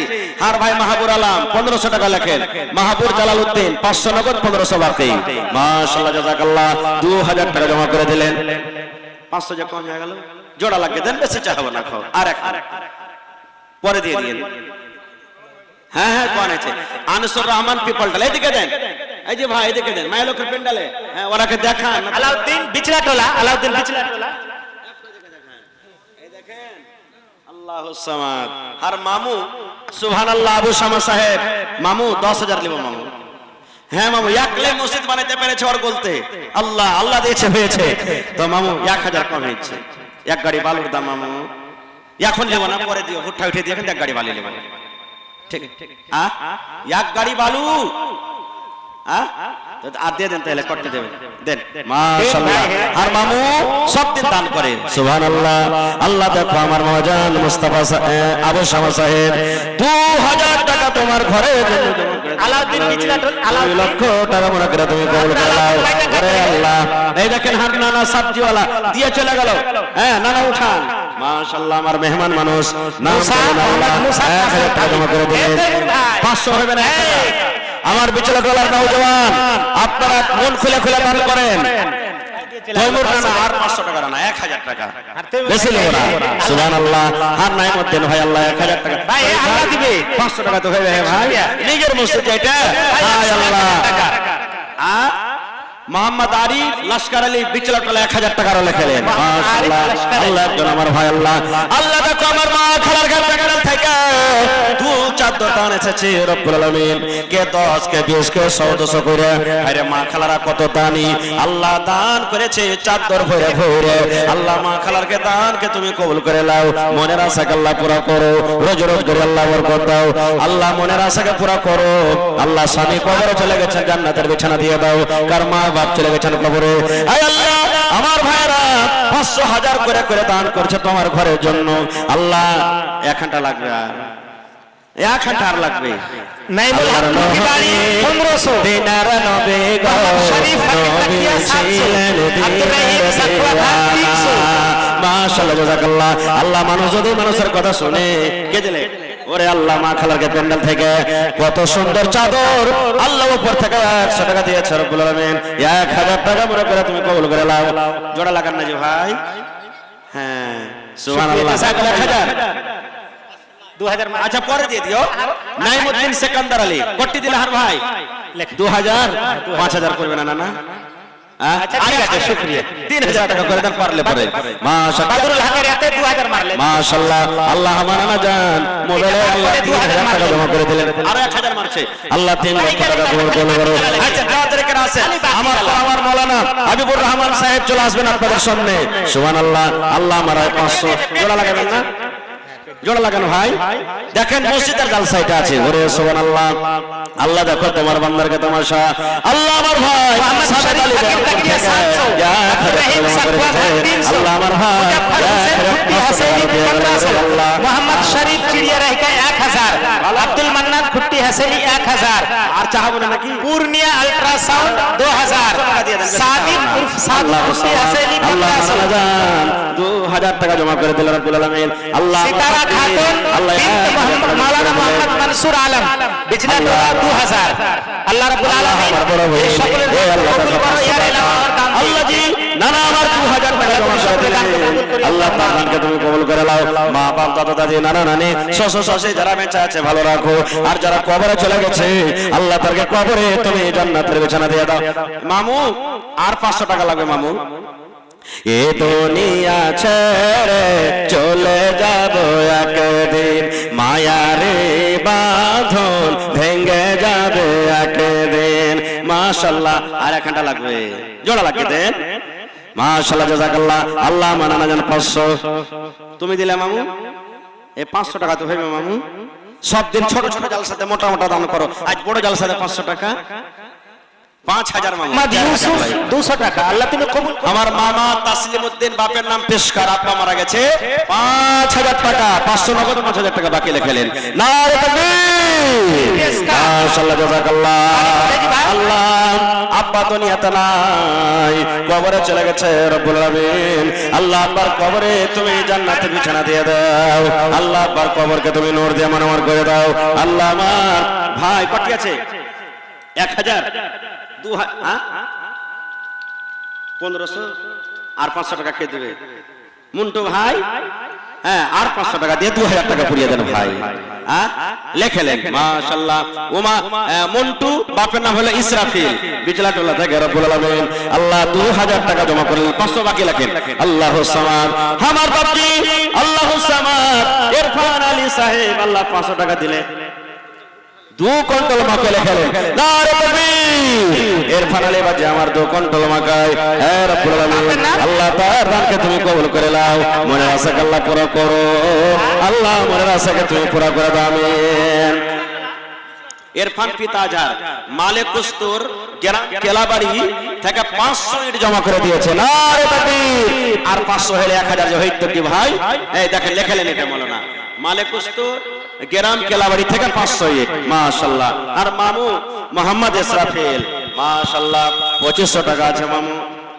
Speaker 1: আর ভাই মাহবুর আলম 1500 টাকা লেখেন, মাহবুর জালালউদ্দিন 500 নগদ, 1500 বাকি। মাশাআল্লাহ জাযাকাল্লাহ, 2000 টাকা জমা করে দিলেন। 500 যে কম হয়ে গেল, জোড়া লাগিয়ে দেন, বেশি চাইবো না। খাও আর এক পরে দিয়ে দিন। হ্যাঁ হ্যাঁ কোন আছে? আনসুর রহমান পিপলটালা, এদিকে দেন। এই যে ভাই এদিকে দেন, মাইলকের পেন্ডালে, হ্যাঁ ওরাকে দেখান।
Speaker 2: আলাউদ্দিন বিছলাটোলা, আলাউদ্দিন বিছলাটোলা,
Speaker 1: এই দেখেন আল্লাহু সামাদ। আর মামু সুবহানাল্লাহ, আবু শামা সাহেব মামু 10,000 নিব মামু। হ্যাঁ মামু একলে মসজিদ বানাইতে পেরেছে ওর বলতে, আল্লাহ আল্লাহ দিয়েছে হয়েছে। তো মামু 1000 কম হয়েছে। এক গাড়ি বালুর দাম মামু এখন নেবো না, পরে দিও, ভুট্টা উঠে দিয়ে এক গাড়ি বালি নেবো। ঠিক এক গাড়ি বালু আর দিয়ে দেন, তাহলে করতে দেবেন, দেন মাশাআল্লাহ। আর মামু সব দিন দান করে, সুবহানাল্লাহ। আল্লাহ দেখো আমার মহাজান মুস্তাফা আবু শামা সাহেব 2000 টাকা তোমার ঘরে
Speaker 2: আলাউদ্দিন বিচলাটোলা,
Speaker 1: 2 লক্ষ টাকা মনে করে তুমি কবুল করে নাও। ওরে আল্লাহ, এই দেখেন হার নানা সবজিওয়ালা দিয়ে চলে গেল। হ্যাঁ নানা উঠান, মাশাআল্লাহ। আমার মেহমান মানুষ নাম মুসা 1000 টাকা জমা করে দিলেন। 500 হবে না, আমার বিচলাটোলার নওজওয়ান আপনারা মন খুলে খুলে দান করেন। তৈমুর নানা আর 500 টাকা না, 1000 টাকা বেশি নেব না, সুবহানাল্লাহ। আর নাইমউদ্দিন ভাই আল্লাহ 1000 টাকা
Speaker 2: ভাই আল্লাহ দিবে,
Speaker 1: 500 টাকা তো হবে ভাই, নিজের মসজিদ এটা। হায় আল্লাহ। মোহাম্মদ আরিফ লস্কর আলী বিচলাটোলা 1000 টাকার লেখেলেন, মাশাআল্লাহ। আল্লাহ একজন আমার ভাই আল্লাহ। আল্লাহ দেখো আমার মা খালার ঘর থেকে 2-4 দান এসেছে রব্বুল আলামিন, কে 10 কে 20 কে 100 করে। আরে মা খালারা কত দানি, আল্লাহ দান করেছে চাদর ভরে ভরে। আল্লাহ মা খালারকে দানকে তুমি কবুল করে নাও, মনের আশাকে আল্লাহ পুরা করো, রোজ রোজ করে আল্লাহ বরকত দাও। আল্লাহ মনের আশাকে পুরা করো। আল্লাহ স্বামী কবরে চলে গেছেন, জান্নাতের বিছানা দিয়ে দাও। কার মা বাপ চলে গেছেন কবরে, আয় আল্লাহ আমার ভাইরা 500 1000 করে করে দান করছে তোমার ঘরের জন্য। আল্লাহ 1 ঘন্টা লাগবে, আর 1 ঘন্টা আর লাগবে।
Speaker 2: নাইমুল হক কি বাড়ি 1500,
Speaker 1: দিনার নবে গো
Speaker 2: শরীফ
Speaker 1: নবী ছিলেন
Speaker 2: আব্দুর সাকওয়া 300।
Speaker 1: মাশাআল্লাহ জাযাকাল্লাহ। আল্লাহ মানুষ যদি মানুষের কথা শুনে কে দিলে, ওরে আল্লাহ মা খালারকে প্যান্ডেল থেকে কত সুন্দর চাদর আল্লাহ উপর থেকে 100 টাকা দিয়েছে রব্বুল আলামিন। 1000 টাকা মনে করে তুমি কবুল করে নাও। জোড়া লাগান না যে ভাই, হ্যাঁ সুবহানাল্লাহ। 1000
Speaker 2: 2000
Speaker 1: আচ্ছা পরে দিয়ে দিও। নাইমউদ্দিন সেকান্দার আলী কটি দিলে হার ভাই 2000, 5000 করবে না না।
Speaker 2: আচ্ছা ঠিক আছে, শুকরিয়া।
Speaker 1: 3000 টাকা করে দেন পারলে পরে, মাশাআল্লাহ।
Speaker 2: বাদরুল হকের হাতে 2000 মারলেন,
Speaker 1: মাশাআল্লাহ। আল্লাহ মানানা জান মোবাইলে আল্লাহ 2000 টাকা জমা করে দিলেন, আর 1000 মারছে আল্লাহ 3 লক্ষ টাকা কবুল করো। আচ্ছা যাদের কেন আছে আমার মাওলানা হাবিবুর রহমান সাহেব চলে আসবেন আপনাদের সামনে, সুবহানাল্লাহ। আল্লাহ আমার 500 জোড়া লাগাবেন না, জোড়া লাগানো ভাই। দেখেন মসজিদের জালসা এটা আছে, ওরে সুবহানাল্লাহ। আল্লাহ দেখো তোমার বান্দারকে তামাশা। আল্লাহ আমার ভাই সাদাত আলী আল্লাহ আমার ভাই
Speaker 2: মোহাম্মদ শরীফ চিড়িয়া রাহিকা 1000, আব্দুল মান্নান খুট্টি হাসেনি 1000,
Speaker 1: আর চাহাবো না নাকি
Speaker 2: পূর্ণিয়া আল্ট্রাসাউন্ড 2000, সাদিক উর্ফ সাদিক খুট্টি হাসেনি
Speaker 1: 2000 টাকা জমা করে দিলেন রব্বুল আলামিন। আল্লাহ
Speaker 2: সিতারা খাতুন বিনত মোহাম্মদ মাওলানা মোহাম্মদ মনসুর আলম বিচলাটোলা 2000। আল্লাহ রাব্বুল আলামিন এই সকলের কবুল করো ইয়া আল্লাহ।
Speaker 1: আল্লাহ জি নানা আমার 2000 টাকা জমা করে দিলেন, আল্লাহ তাআলাকে তুমি কবুল করে নাও। মা বাপ দাদা দাদি নানা নানি শ্বশুর শাশুড়ি যারা বেঁচে আছে ভালো রাখো, আর যারা কবরে চলে গেছে আল্লাহ তাদেরকে কবরে তুমি জান্নাতের বিছানা দিয়ে দাও। মামু আর 500 টাকা লাগবে মামু। এ দুনিয়া ছেড়ে চলে যাব একদিন, মায়ারে বাঁধন ভেঙে যাবে একদিন। মাশাআল্লাহ আর 1 ঘন্টা লাগবে, জোড়া লাগিয়ে দেন। মাশাআল্লাহ জাযাকাল্লাহ। আল্লাহ মানানা জান 500 তুমি দিলে মামু, এই 500 টাকা তো হইবে মামু। সব দিন ছোট ছোট জালসাতে মোটা মোটা দান করো, আজ বড় জালসাতে 500 টাকা 5000 মামু।
Speaker 2: মামা ইউসুফ 200 টাকা, আল্লাহ তুমি কবুল করো।
Speaker 1: আমার মামা তাসলিমউদ্দিন বাপের নাম পেশকার, আব্বা মারা গেছে, 5000 টাকা 500 নগদ 5000 টাকা বাকি লিখলেন। নারে তাকবীর, মাশাআল্লাহ জাযাকাল্লাহ। আল্লাহ আব্বা দুনিয়াতে নাই, কবরে চলে গেছে রব্বুল আলামিন। আল্লাহ আব্বার কবরে তুমি জান্নাতের বিছানা দিয়ে দাও। আল্লাহ আব্বার কবরকে তুমি নূর দিয়ে মনোমর করে দাও। আল্লাহ আমার ভাই কটি আছে 1000 1500 আর 500 টাকা কে দেবে? মুন্টু ভাই, হ্যাঁ আর 500 টাকা দিয়ে 2000 টাকা পুড়িয়ে দেন ভাই। লেখেলেন মাশাআল্লাহ। ওমা মন্টু বাপের নাম হলো ইসরাফিল, বিচলাটোলা থেকে রব্বুল আলামিন। আল্লাহ 2000 টাকা জমা করলেন, 500 বাকি লেখেন। আল্লাহুস সামাদ আমার বাপজি, আল্লাহুস সামাদ ইরফান আলী সাহেব আল্লাহ 500 টাকা দিলে 2 কুইন্টাল মাকে লেখেলেন। নারে তাকবীর, এর ফানালে বাজে আমার দো কন্ট্রোল মাকায় হে রব্বুল আলামিন আল্লাহ তাআলার দানকে তুমি কবুল করে নাও মনের আশাকে আল্লাহ পুরো করো আল্লাহ মনের আশাকে তুমি পুরো করে দাও আমিন ইরফান পিতাজার মালে কুস্তুর কেলাবাড়ি থেকে 500 ইট জমা করে দিয়েছে নারে তাকবীর আর 500 হলে 1000 যে হইতো কি ভাই এই দেখেন লেখালেন এটা মাওলানা মালে কুস্তুর গ্রাম কেলাবাড়ি থেকে 500 ইট মাশাআল্লাহ আর মামু মোহাম্মদ ইসরাফিল মাশাআল্লাহ 2500 টাকা আছে মামু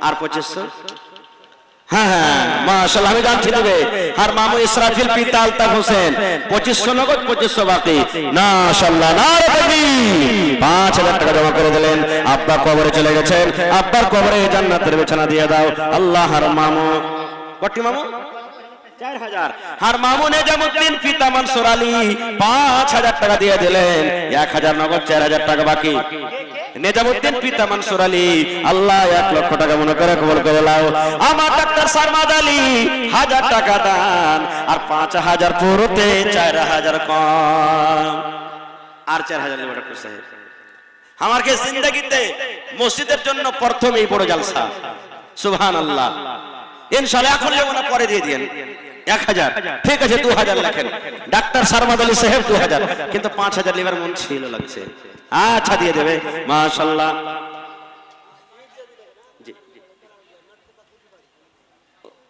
Speaker 1: আর 2500 হ্যাঁ হ্যাঁ মাশাআল্লাহ আমি জানছি দেবে আর মামু ইসরাফিল পিতা আলতাফ হোসেন 2500 নগদ 2500 বাকি মাশাআল্লাহ নারে তাকবীর 5000 টাকা জমা করে দিলেন আব্বা কবরে চলে গেছেন আব্বার কবরে জান্নাতের বিছানা দিয়ে দাও আল্লাহ আর মামু কটি মামু 4000 আর মামু নেজামউদ্দিন পিতা মনসুর আলী 5000 টাকা দিয়ে দিলেন 1000 নগদ 4000 টাকা বাকি নেজামউদ্দিন পিতা মনসুর আলী আল্লাহ 1 লক্ষ টাকা মনে করে কবুল করে নাও আমার ডাক্তার সারমাদ আলী 1000 টাকা দান আর 5000 পুরোতে 4000 কম আর 4000 নেব ডাক্তার সাহেব আমার কে জিন্দেগিতে মসজিদের জন্য প্রথমেই বড় জলসা সুবহানাল্লাহ ইনশাআল্লাহ এখন যাব না পরে দিয়ে দেন 1000 ঠিক আছে 2000 লেখেন ডাক্তার সারমাদ আলী সাহেব 2000 কিন্তু 5000 লিভার মন ছিল লাগছে আচ্ছা দিয়ে দেবে মাশাআল্লাহ জি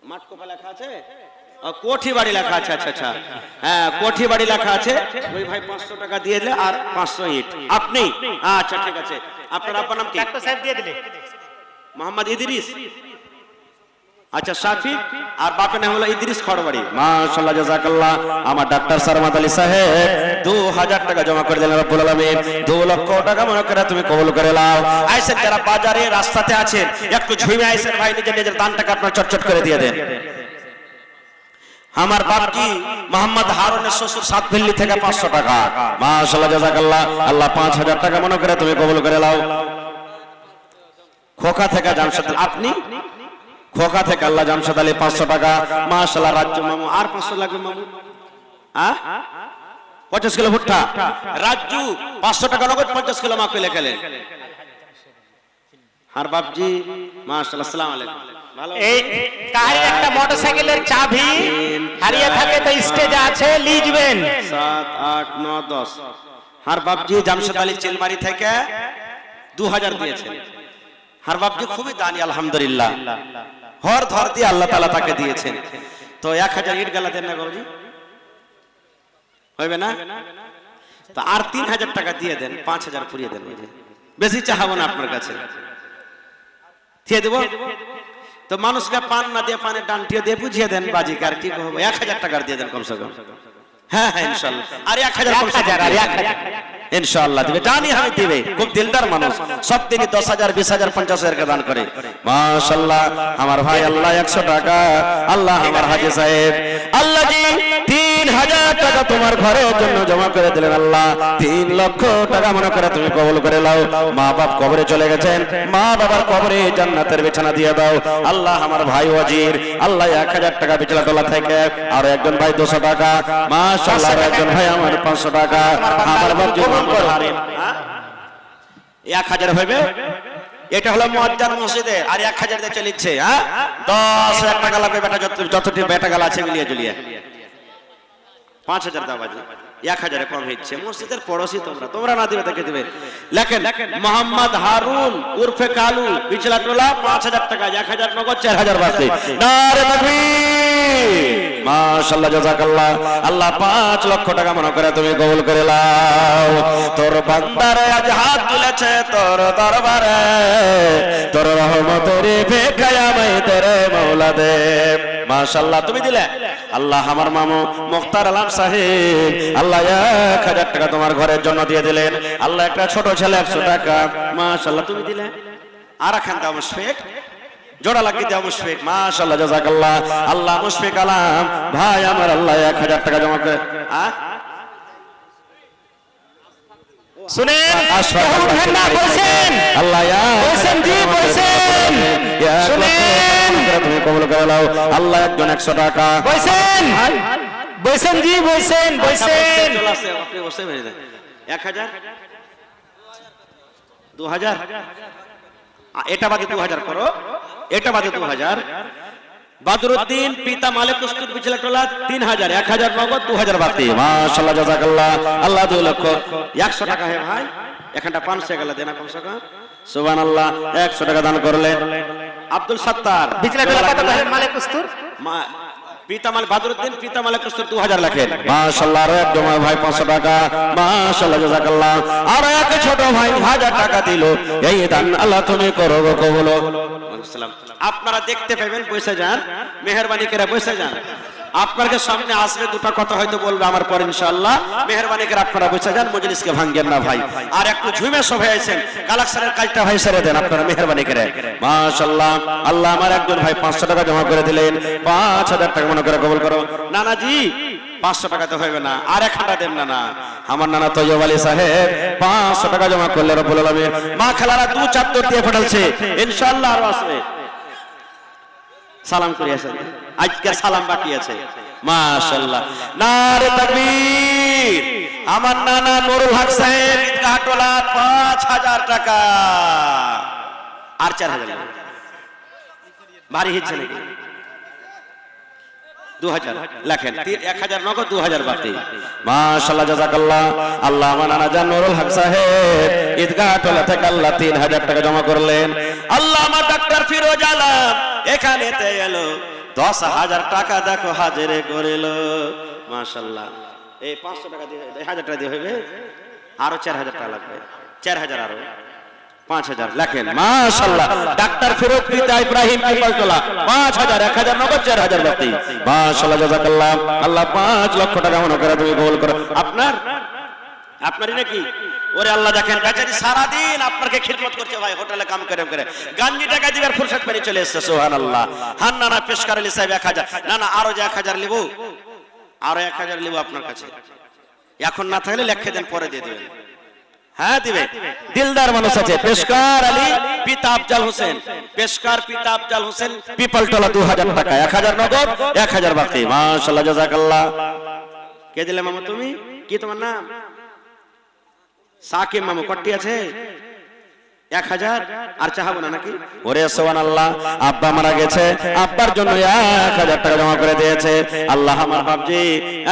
Speaker 1: মাটকোপা লেখা আছে কোঠি বাড়ি লেখা আছে আচ্ছা আচ্ছা হ্যাঁ কোঠি বাড়ি লেখা আছে ওই ভাই 500 টাকা দিয়ে দিলে আর 500 ইট আপনি আচ্ছা ঠিক আছে আপনার আপনার নাম কি
Speaker 2: ডাক্তার সাহেব দিয়ে দিলে
Speaker 1: মোহাম্মদ ইদ্রিস আচ্ছা শাফি আর বাপের নাম হলো ইদ্রিস খড়বাড়ি মাশাআল্লাহ জাযাকাল্লাহ আমার ডাক্তার সারমাদ আলী সাহেব 2000 টাকা জমা করে দিলেন রব্বুল আলামিন 2 লক্ষ টাকা মনে করে তুমি কবুল করে নাও আইসেন যারা বাজারে রাস্তাতে আছেন একটু ঝুমে আইসেন ভাই নিজের দান টাকা আপনারা চটচট করে দিয়ে দেন আমার বাপজি মোহাম্মদ হারুনের শ্বশুর সাতভেল্লি থেকে 500 টাকা মাশাআল্লাহ জাযাকাল্লাহ আল্লাহ 5000 টাকা মনে করে তুমি কবুল করে নাও খোকা থেকে জামশেদ আপনি খোকা থেকে আল্লাহ জামশেদ আলী 500 টাকা মাশাআল্লাহ রাজ্য মামু আর 500 লাগবে মামু 50 কিলো ভুট্টা রাজ্জু 500 টাকা নগদ 50 কিলো মাকে লেখালেন আর বাপজি মাশাআল্লাহ আসসালামু আলাইকুম ভালো
Speaker 2: এই কার একটা মোটরসাইকেলের চাবি হারিয়ে থাকে তো স্টেজে আছে লিজবেন
Speaker 1: 7 8 9 10 আর বাপজি জামশেদ আলী চিলমারি থেকে 2000 দিয়েছেন আর বাপজি খুবই দানি আলহামদুলিল্লাহ হর ধর দিয়ে আল্লাহ তাআলা তাকে দিয়েছেন তো 1000 ইট গালা দেন না গরজি হইবে না তো আর 3000 টাকা দিয়ে দেন 5000 পুরিয়ে দেন বেশি চাহাবো না আপনার কাছে দিয়ে দেব তো মানুষকে পান না দিয়ে পানের ডান্টিও দিয়ে বুঝিয়ে দেন বাজিকার কি কহবো 1000 টাকা দিয়ে দেন কমসে কম হ্যাঁ হ্যাঁ ইনশাআল্লাহ আর 1000 কমসে কম আর 1000 ইনশাআল্লাহ দিবে জানি আমি দিবে খুব দিলদার মানুষ সব দিনই 10000 20000 50000 কে দান করে মাশাআল্লাহ আমার ভাই আল্লাহ 100 টাকা আল্লাহ আমার হাজী সাহেব আল্লাহ জি 3000 টাকা তোমার ঘরের জন্য জমা করে দিলেন আল্লাহ 3 লক্ষ টাকা মনে করে তুমি কবুল করে নাও মা বাপ কবরে চলে গেছেন মা বাবার কবরে জান্নাতের বিছানা দিয়ে দাও আল্লাহ আমার ভাই ওয়াজির আল্লাহ 1000 টাকা বিছলা তোলা থেকে আর একজন ভাই 200 টাকা মাশাআল্লাহ একজন ভাই আমার 500 টাকা আমার বাপ কবুল করেন 1000 হবে এটা হলো মুয়াজ্জান মসজিদে আর 1000 দিয়ে চলিচ্ছে হ্যাঁ 10000 টাকা লাগবে বেটা যতটি বেটা গাল আছে মিলিয়ে জুলিয়ে 5000 দাও বাজি 1000 কম হচ্ছে মসজিদের পড়োশি তোমরা না দিবে তাকে দিবে লেখেন মোহাম্মদ হারুন উরফে কালু বিচলা টোলা 5000 টাকা 1000 নগদ 4000 বাকি নারে তাকবীর মাশাআল্লাহ জাযাকাল্লাহ আল্লাহ 5 লক্ষ টাকা মনে করে তুমি কবুল করে নাও তোর বান্দারে আজ হাত তুলেছে তোর দরবারে তোর রহমতের ভিখায় আমি তেরে মাওলা দে মাশাআল্লাহ তুমি দিলে আল্লাহ আমার মামু মুখতার আলম সাহেব আল্লাহ 1000 টাকা তোমার ঘরের জন্য দিয়ে দিলেন আল্লাহ একটা ছোট ছেলে 100 টাকা মাশাআল্লাহ তুমি দিলে আর খান দাও মুশফিক জোড়া লাগিয়ে দাও মুশফিক মাশাআল্লাহ জাযাকাল্লাহ আল্লাহ মুশফিক আলম ভাই আমার আল্লাহ 1000 টাকা জমা করে
Speaker 2: শুনেন উঠেন না বলছেন
Speaker 1: আল্লাহ
Speaker 2: বলছেন জি বলছেন শুনেন
Speaker 1: তুমি কবুল করে নাও আল্লাহ একজন 100 টাকা
Speaker 2: বলছেন বলছেন জি বলছেন বলছেন
Speaker 1: আপনি বসে মেরে দেন 1000 2000 এটা বাদে 2000 করো, এটা বাদে 2000। বাদরুদ্দিন পিতা মালিক কস্তুর বিচলাটোলা 3000, 1000 নগদ, 2000 বাকি। মাশাআল্লাহ জাযাকাল্লাহ। আল্লাহ 2 লক্ষ 100 টাকা হে ভাই, এখানটা 500 গেল দেনা 500 টাকা। সুবহানাল্লাহ, 100 টাকা দান করলেন আব্দুল সাত্তার
Speaker 2: বিচলাটোলা কত ভাই মালিক কস্তুর?
Speaker 1: পিতা মালিক বাদরুদ্দিন পিতা মালিক কস্তুর 2000 লেখেন। মাশাআল্লাহ, আর এক জমা ভাই 500 টাকা। মাশাআল্লাহ জাযাকাল্লাহ। আর এক ছোট ভাই 1000 টাকা দিল। এই দান আল্লাহ তুমি করো গো কবুল। আপনারা দেখতে পাবেন, বসে যান, মেহেরবানি করে বসে যান। আপনাদের সামনে আসবে দুটো কথা হয়তো বলবে আমার পর ইনশাআল্লাহ। মেহেরবানি করে আপনারা বসে যান, মজলিসকে ভাঙেন না ভাই। আর একটু ঝুমে সবাই আছেন, কালেকশনের কাজটা ভাই সেরে দেন আপনারা মেহেরবানি করে। মাশাআল্লাহ, আল্লাহ আমার একজন ভাই 500 টাকা জমা করে দিলেন। 5000 টাকা মনে করে কবুল করো। নানাজি 500 টাকা তো হবে না, আর 1 দেন না। আমার নানা তৈয়ব আলী সাহেব 500 টাকা জমা করলে রব্বুল আলামিন। মা খালারা 2 চাদর দিয়ে ফেলছে, ইনশাআল্লাহ আরো আসবে। সালাম করি আসেন, আজকে সালাম বাকি আছে। মাশাআল্লাহ, নারে তাকবীর। আমার নানা নুরুল হক সাহেব ঈদগাহটোলা 5000 টাকা, আর 4000 ভারী হচ্ছে নাকি? 2000 লেখেন, 1000 নগদ, 2000 বাকি। মাশাআল্লাহ জাযাকাল্লাহ। আল্লাহ আমার নানা জান নুরুল হক সাহেব ঈদগাহটোলা থেকে আল্লাহ 3000 টাকা জমা করলেন। আল্লাহ আমার ডাক্তার ফিরোজ আলম এখানেতে এলো, 10000 টাকা দেখো হাজিরে করিল। মাশাআল্লাহ, এই 500 টাকা দিয়ে 1000 টাকা দিয়ে হবে, আরো 4000 টাকা লাগবে। 4000 আরো 5000 লেখেন। মাশাআল্লাহ, ডাক্তার ফিরোজ পিতা ইব্রাহিম পিপালতলা 5000, 1000 নগদ, 4000 বাকি। মাশাআল্লাহ জাযাকাল্লাহ। আল্লাহ 5 লক্ষ টাকা মনে করে তুমি কবুল করো। আপনারই নাকি? ওরে আল্লাহ, দেখেন বেচারি সারাদিন আপনাকে খিদমত করছে ভাই, হোটেলে কাম করে করে গাঞ্জি টাকা দিবার ফুরসত পেয়ে চলে এসেছে। সুবহানাল্লাহ। হান্নানা পেশকার আলী সাহেব 1000, না আরো যে 1000 লিবো, আরো 1000 লিবো আপনার কাছে। এখন না থাকলে লেখে দেন, পরে দিয়ে দেবেন। হ্যাঁ দিবে, দিলদার মানুষ আছে। পেশকার আলী পিতা আফজাল হোসেন, পেশকার পিতা আফজাল হোসেন পিপলতলা 2000 টাকা, 1000 নগদ, 1000 বাকি। মাশাআল্লাহ জাযাকাল্লাহ। কে দিলে মামা তুমি? কি তোমার নাম? সাকিব মামু। কটি আছে? 1000, আর চাহাবো না নাকি? ওরে সুবহানাল্লাহ, আব্বা মারা গেছে, আব্বার জন্য 1000 টাকা জমা করে দিয়েছে। আল্লাহ আমার বাপজি,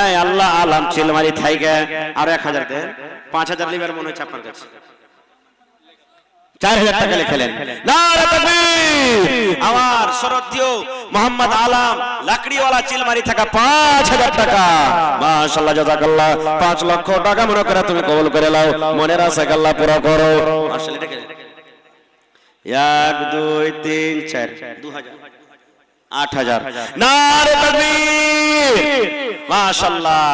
Speaker 1: এই আল্লাহ আলাম চিলমারি থাইকে আর 1000 দেন। 5000 লিবার মনে হচ্ছে আপনার কাছে। 4000 টাকা লিখলেন। নারে তাকবীর। আমার শরদিও মোহাম্মদ আলম লাকড়িওয়ালা চিলমারি থাকা 5000 টাকা। মাশাআল্লাহ জাযাকাল্লাহ। 5 লক্ষ টাকা মনে করে তুমি কবুল করে নাও, মনের আশা আল্লাহ পুরো করো। মাশাআল্লাহ, এটা 1 2 3 4 2000, 8000। নারে তাকবীর। মাশাআল্লাহ।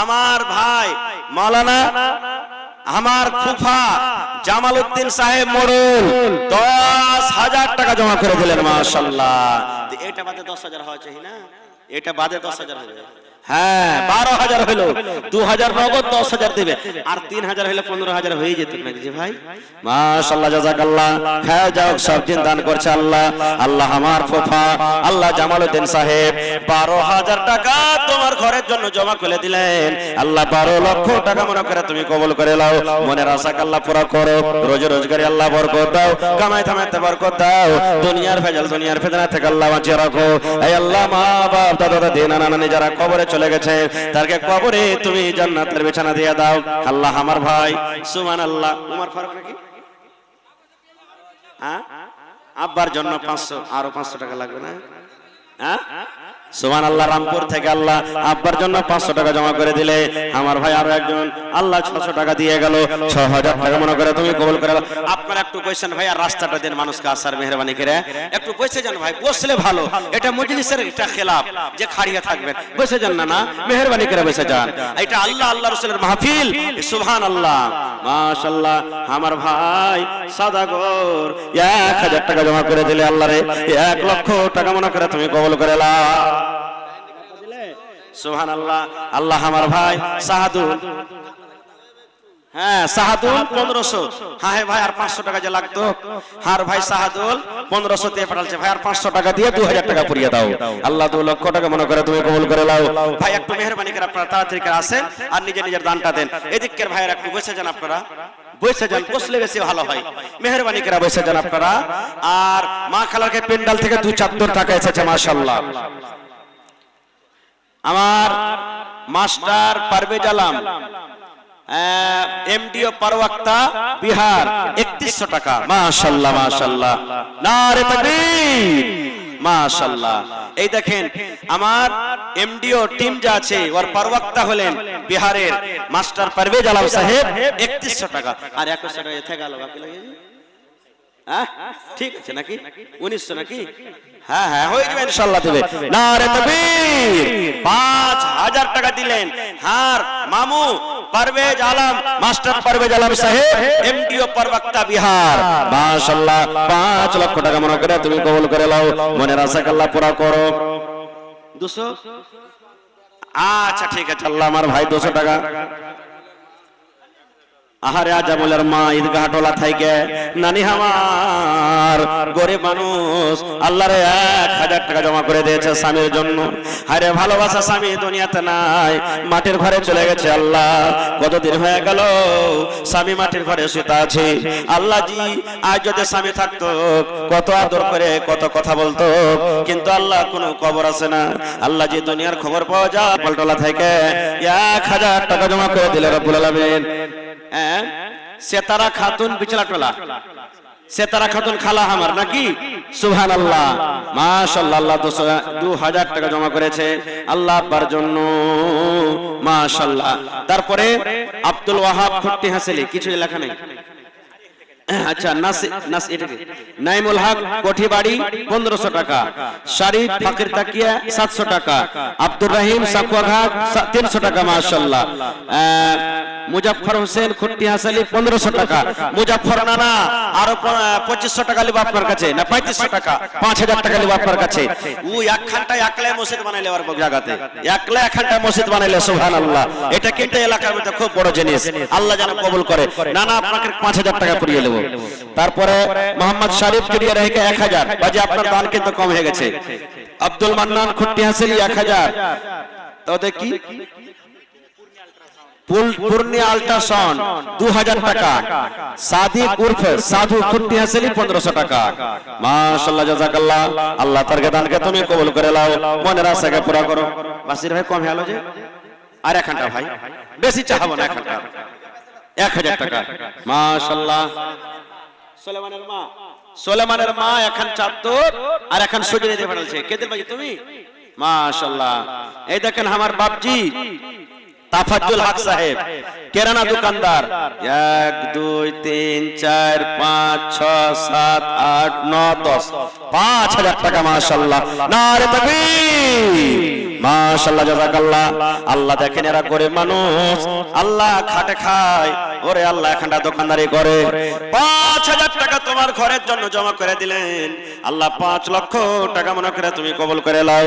Speaker 1: আমার ভাই মাওলানা, আমার ফুফা জামালউদ্দিন সাহেব মোড়ল 10000 টাকা জমা করে দিলেন। মাশাআল্লাহ। এটা বাদে 10000 হওয়া চাই না? এটা বাদে 10000 হবে। হ্যাঁ, 12000 হলো, 2000 নগদ, 10000 দিবে, আর 3000 হলে 15000 হয়ে যেত নাকি জি ভাই? মাশাআল্লাহ জাযাকাল্লাহ। খায় যাও, সব দিন দান করছে আল্লাহ। আল্লাহ আমার ফুফা আল্লাহ জামালউদ্দিন সাহেব 12000 টাকা তোমার ঘরের জন্য জমা করে দিলেন। আল্লাহ 12 লক্ষ টাকা মনে করে তুমি কবুল করে নাও, মনের আশা আল্লাহ পুরো করো। রোজে রোজগারে আল্লাহ বরকত দাও, কামাই থামাইতে বরকত দাও, দুনিয়ার ভেজাল দুনিয়ার ফিতনা থেকে আল্লাহ বাঁচিয়ে রাখো। এই আল্লাহ মা বাপ দাদা দাদি নানা নানি যারা কবরে চলে গেছে, তারকে কবরে তুমি জান্নাতের বিছানা দিয়ে দাও। আল্লাহ আমার ভাই সুবহানাল্লাহ উমর ফারুক নাকি? হ্যাঁ, আব্বার জন্য 500, আরো 500 টাকা লাগবে না? হ্যাঁ, সুবহানাল্লাহ। রামপুর থেকে আল্লাহ আব্বার জন্য 500 টাকা জমা করে দিলে। আমার ভাই আরো একজন আল্লাহ 600 টাকা দিয়ে গেল। 6000 টাকা মনে করে তুমি কবুল করে। আপনারা একটু বসেন ভাই, আর রাস্তাটা দেন মানুষকে আসার, মেহেরবানি করে একটু বসে যান ভাই। বসলে ভালো, এটা মজলিসের এটা খেলাফ যে খাড়িয়ে থাকবেন। বসে যান না, মেহেরবানি করে বসে যান। এটা আল্লাহ আল্লাহ রাসূলের মাহফিল। সুবহানাল্লাহ। মাশাআল্লাহ। আমার ভাই সাদাগর 1000 টাকা জমা করে দিলে আল্লাহ রে, 1 লক্ষ টাকা মনে করে তুমি কবুল করে নাও। সুবহানাল্লাহ। আল্লাহ আমার ভাই সাহাদুল, হ্যাঁ শাহাদুল 1500। হ্যাঁ ভাই আর 500 টাকা যে লাগতো। হার ভাই শাহাদুল 1500 দিয়ে পাঠালছে ভাই, আর 500 টাকা দিয়ে 2000 টাকা পুরিয়ে দাও। আল্লাহ 2 লক্ষ টাকা মনে করে তুমি কবুল করে নাও। ভাই একটু মেহেরবানি করে আপনারা তাড়াতাড়ি করে আসেন আর নিজে নিজের দানটা দেন। এদিকের ভাইয়ের একটু বসে যান, আপনারা বসে যান, বসলে বেশি ভালো হয়। মেহেরবানি করে বসে যান আপনারা। আর মা খালাকে পেন্ডাল থেকে 2 চাদর টাকা এসেছে মাশাআল্লাহ। আমার মাস্টার পারভেজ আলম এমডিও পারওয়াক্তা বিহার 3100 টাকা মাশাআল্লাহ মাশাআল্লাহ, নারে তাকবীর মাশাআল্লাহ। এই দেখেন আমার এমডিও টিম যা আছে ওর পারওয়াক্তা হলেন বিহারের মাস্টার পারভেজ আলম সাহেব 3100 টাকা। আর 2100 টাকা থেকে গেল বাকি লাগে। হ্যাঁ ঠিক আছে নাকি 1900 নাকি? হ্যাঁ হ্যাঁ হয়ে যাবে ইনশাআল্লাহ দেবে। নারে তাকবীর 5000 টাকা দিলেন হার মামু পারভেজ আলম মাস্টার পারভেজ আলম সাহেব এমডিও পারওয়াক্তা বিহার মাশাআল্লাহ। 5 লক্ষ টাকা মনে করে তুমি কবুল করে নাও, মনের আশা আল্লাহ পুরা করো। 200 আচ্ছা ঠিক আছে আল্লাহ আমার ভাই 200 টাকা। আহারে আজামুলের মা ঈদগাহ টোলা থেকে নানি আমার গরিব মানুষ আল্লাহরে 1000 টাকা জমা করে দিয়েছে স্বামীর জন্য। আরে ভালোবাসা স্বামী দুনিয়াতে নাই, মাটির ঘরে চলে গেছে। আল্লাহ কতদিন হয়ে গেল স্বামী মাটির ঘরে শুতে আছে। আল্লাহ জি আজ যদি স্বামী থাকতো কত আদর করে কত কথা বলতো, কিন্তু আল্লাহ কোনো খবর আছে না। আল্লাহ জি দুনিয়ার খবর পাওয়া যায় পলটোলা থেকে 1000 টাকা জমা করে দিলে রব্বুল আলামিন। সেতারা খাতুন বিচলাটোলা, সেতারা খাতুন খালা আমার নাকি? সুবহানাল্লাহ মাশাআল্লাহ। আল্লাহ 2000 টাকা জমা করেছে আল্লাহ আব্বার জন্য মাশাআল্লাহ। তারপরে আব্দুল ওয়াহাব খুট্টি হাসিলি, কিছু লেখা নেই। আচ্ছা নাইমুল হক কোঠিবাড়ি 1500 টাকা, শরীফ ফকির তাকিয়া 700 টাকা, আব্দুর রহিম সাকুয়াঘাট 300 টাকা মাশাআল্লাহ। মুজাফফর হোসেন খুট্টি হাসালি 1500 টাকা, মুজাফফর নানা আরো 2500 টাকা লিব আপনার কাছে না 3500 টাকা, 5000 টাকা লিব আপনার কাছে। ও একখানটা একলা মসজিদ বানাইলে আর জায়গাতে একলা একখানটা মসজিদ বানাইলে সুবহানাল্লাহ। এটা কিন্তু এলাকার মধ্যে খুব বড় জিনিস, আল্লাহ যেন কবুল করে। নানা আপনাকে 5000 টাকা করিয়ে নেব। তারপরে মোহাম্মদ শরীফ কেরিয়া রেখে 1000, বাজে আপনার দান কিন্তু কম হয়ে গেছে। আব্দুল মান্নান খুট্টি হাসিলি 1000। তো দেখি পূর্ণি আল্ট্রাসাউন্ড 2000 টাকা, সাদিক উর্ফে সাধু খুট্টি হাসিলি 1500 টাকা মাশাআল্লাহ জাযাকাল্লাহ। আল্লাহ তার দানকে তুমি কবুল করে নাও, মনের আশাকে পুরা করো। বাসির ভাই কম হলো যে আর একখানটা ভাই বেশি চাহাবো না, একখানটা 1000 টাকা মাশাআল্লাহ। সোলেমানের মা এখন চাদর আর এখন সজিয়ে দিয়ে পাঠালছে। কেদের ভাই তুমি মাশাআল্লাহ। এই দেখেন আমার বাপজি তাফাজ্জুল হক সাহেব কেরানা দোকানদার 1 2 3 4 5 6 7 8 9 10 5000 টাকা মাশাআল্লাহ। নারে তাকবীর মাশাআল্লাহ জাযাকাল্লাহ। আল্লাহ দেখেন এরা করে মানুষ, আল্লাহ খাটে খায়, ওরে আল্লাহ এখানটা দোকানদারি করে। 5000 টাকা তোমার ঘরের জন্য জমা করে দিলেন আল্লাহ। 5 লক্ষ টাকা মনে করে তুমি কবুল করে নাও।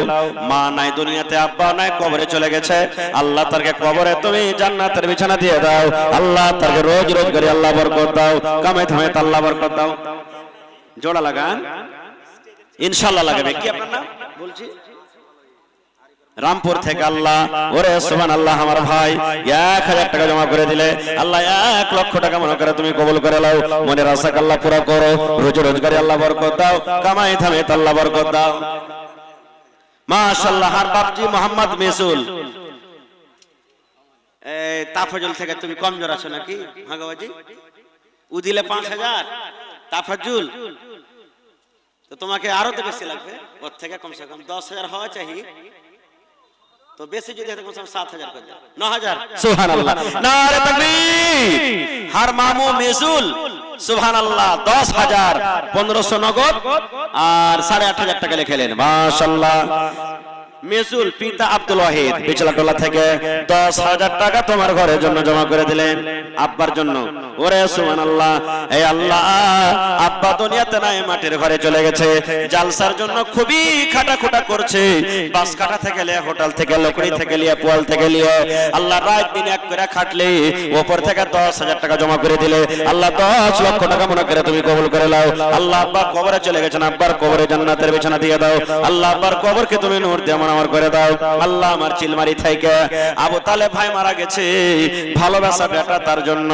Speaker 1: মা নাই দুনিয়াতে, আব্বা নাই কবরে চলে গেছে। আল্লাহ তারকে কবরে তুমি জান্নাতের বিছানা দিয়ে দাও। আল্লাহ তারকে রোজ রোজ করে আল্লাহ বরকত দাও, কামে ধামে আল্লাহ বরকত দাও। জোড়া লাগান ইনশাআল্লাহ লাগাবে। কি আপনার নাম বলছি? রামপুর থেকে আল্লাহ ওরে সুবহানাল্লাহ আমার ভাই 1000 টাকা জমা করে দিলে আল্লাহ 1 লক্ষ টাকা মনে করে তুমি কবুল করে নাও, মনের আশা আল্লাহ পুরা করো, রোজ রোজগারে আল্লাহ বরকত দাও, কামাই ধামে আল্লাহ বরকত দাও মাশাআল্লাহ। আর বাপজি মোহাম্মদ মিসুল তাফাজুল থেকে তুমি কমজোর আছো নাকি ভাগাবাজি? ও দিলে 5000 তাফাজুল, তো তোমাকে আরো তো বেশি লাগবে, ওর থেকে কমসে কম 10000 হওয়া চাই। তো বেশি যদি হয় কমসে কম 7000 করে দাও, 9000 সুবহানাল্লাহ। নারে তাকবীর। হার মামু মিসুল সুবহানাল্লাহ 10000 1500 নগদ আর 8500 টাকা লিখলেন মাশাআল্লাহ। মেজুল পিতা আব্দুল ওয়াহিদ বিচলাটোলা থেকে 10,000 টাকা তোমার ঘরের জন্য জমা করে দিলেন, আব্বার জন্য। ওরে সুবহানাল্লাহ, এই আল্লাহ, আব্বা দুনিয়াতে নাই, মাটির ঘরে চলে গেছে। জালসার জন্য খুবই খাটাখুটা করছে, বাস কাটা থেকে লিয়ে, হোটেল থেকে, লকড়ি থেকে লিয়ে, পোয়াল থেকে লিয়ে, আল্লাহ রাত দিন এক করে খাটলে ওপর থেকে 10,000 টাকা জমা করে দিলে। আল্লাহ 10 লক্ষ টাকা মনে করে তুমি কবুল করে নাও। আল্লাহ আব্বা কবরে চলে গেছেন, আব্বার কবরে জান্নাতের বিছানা দিয়ে দাও। আল্লাহ আব্বার কবরকে তুমি নূর দিয়ে আমার করে দাও। আল্লাহ আমার চিলমারি থেকে আবু তালেব ভাই মারা গেছে, ভালোবাসা বেটা, তার জন্য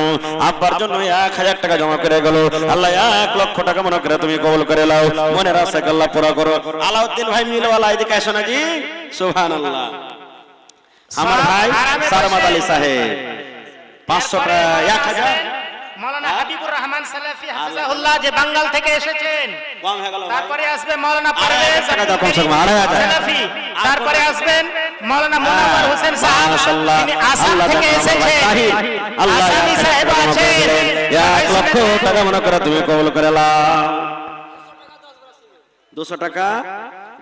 Speaker 1: আব্বার জন্য 1,000 টাকা জমা করে গেল। আল্লাহ 1 লক্ষ টাকা মনে করে তুমি কবুল করে নাও, মনের আশা আল্লাহ পুরা করো। আলাউদ্দিন ভাই মিলওয়ালা, এদিকে আসো না জি। সুবহানাল্লাহ। আমার ভাই সারমাদ আলী সাহেব 500 টাকা, 1000।
Speaker 2: মাওলানা হাবিবুর রহমান সালাফি হাফিজাহুল্লাহ যে বাঙ্গাল থেকে এসেছেন।
Speaker 1: কম হয়ে গেল।
Speaker 2: তারপরে আসবে মাওলানা পারভেজ
Speaker 1: টাকা দাও, কমসে কম 2,500
Speaker 2: সালাফি। তারপরে আসবেন মাওলানা মুনাওয়ার হোসেন সাহেব,
Speaker 1: মাশাআল্লাহ,
Speaker 2: তিনি আসাম
Speaker 1: আল্লাহ
Speaker 2: থেকে এসেছেন।
Speaker 1: আল্লাহ
Speaker 2: আসামি সাহেব আছেন।
Speaker 1: 1 লক্ষ টাকা মনে করে তুমি কবুল করে নাও। 200 টাকা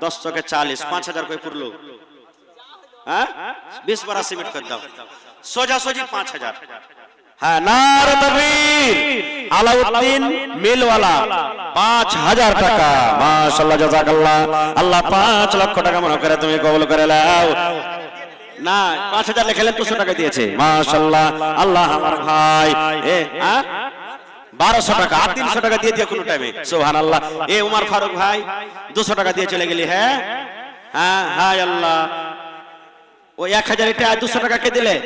Speaker 1: 10 চকে 40, 5,000 কই পড়লো? হ্যাঁ, 20 বারা সিমেন্ট করে দাও, সোজা সোজি 5,000। হ্যাঁ, নারে তাকবীর। আলাউদ্দিন মিলওয়ালা 5,000 টাকা, মাশাআল্লাহ, জাযাকাল্লাহ। আল্লাহ 5 লক্ষ টাকা মনে করে তুমি কবুল করে নাও। না, 5,000 লিখলেন, 200 টাকা দিয়েছে, মাশাআল্লাহ। আল্লাহ আমার ভাই 1200 টাকা আর 300 টাকা দিয়ে দিয়ে কোন টাইমে। সুবহানাল্লাহ। এ উমর ফারুক ভাই 200 টাকা দিয়ে চলে গেলি। হ্যাঁ হ্যাঁ, হায় আল্লাহ, ওই 1000 এটা 200 টাকা কে দিলে?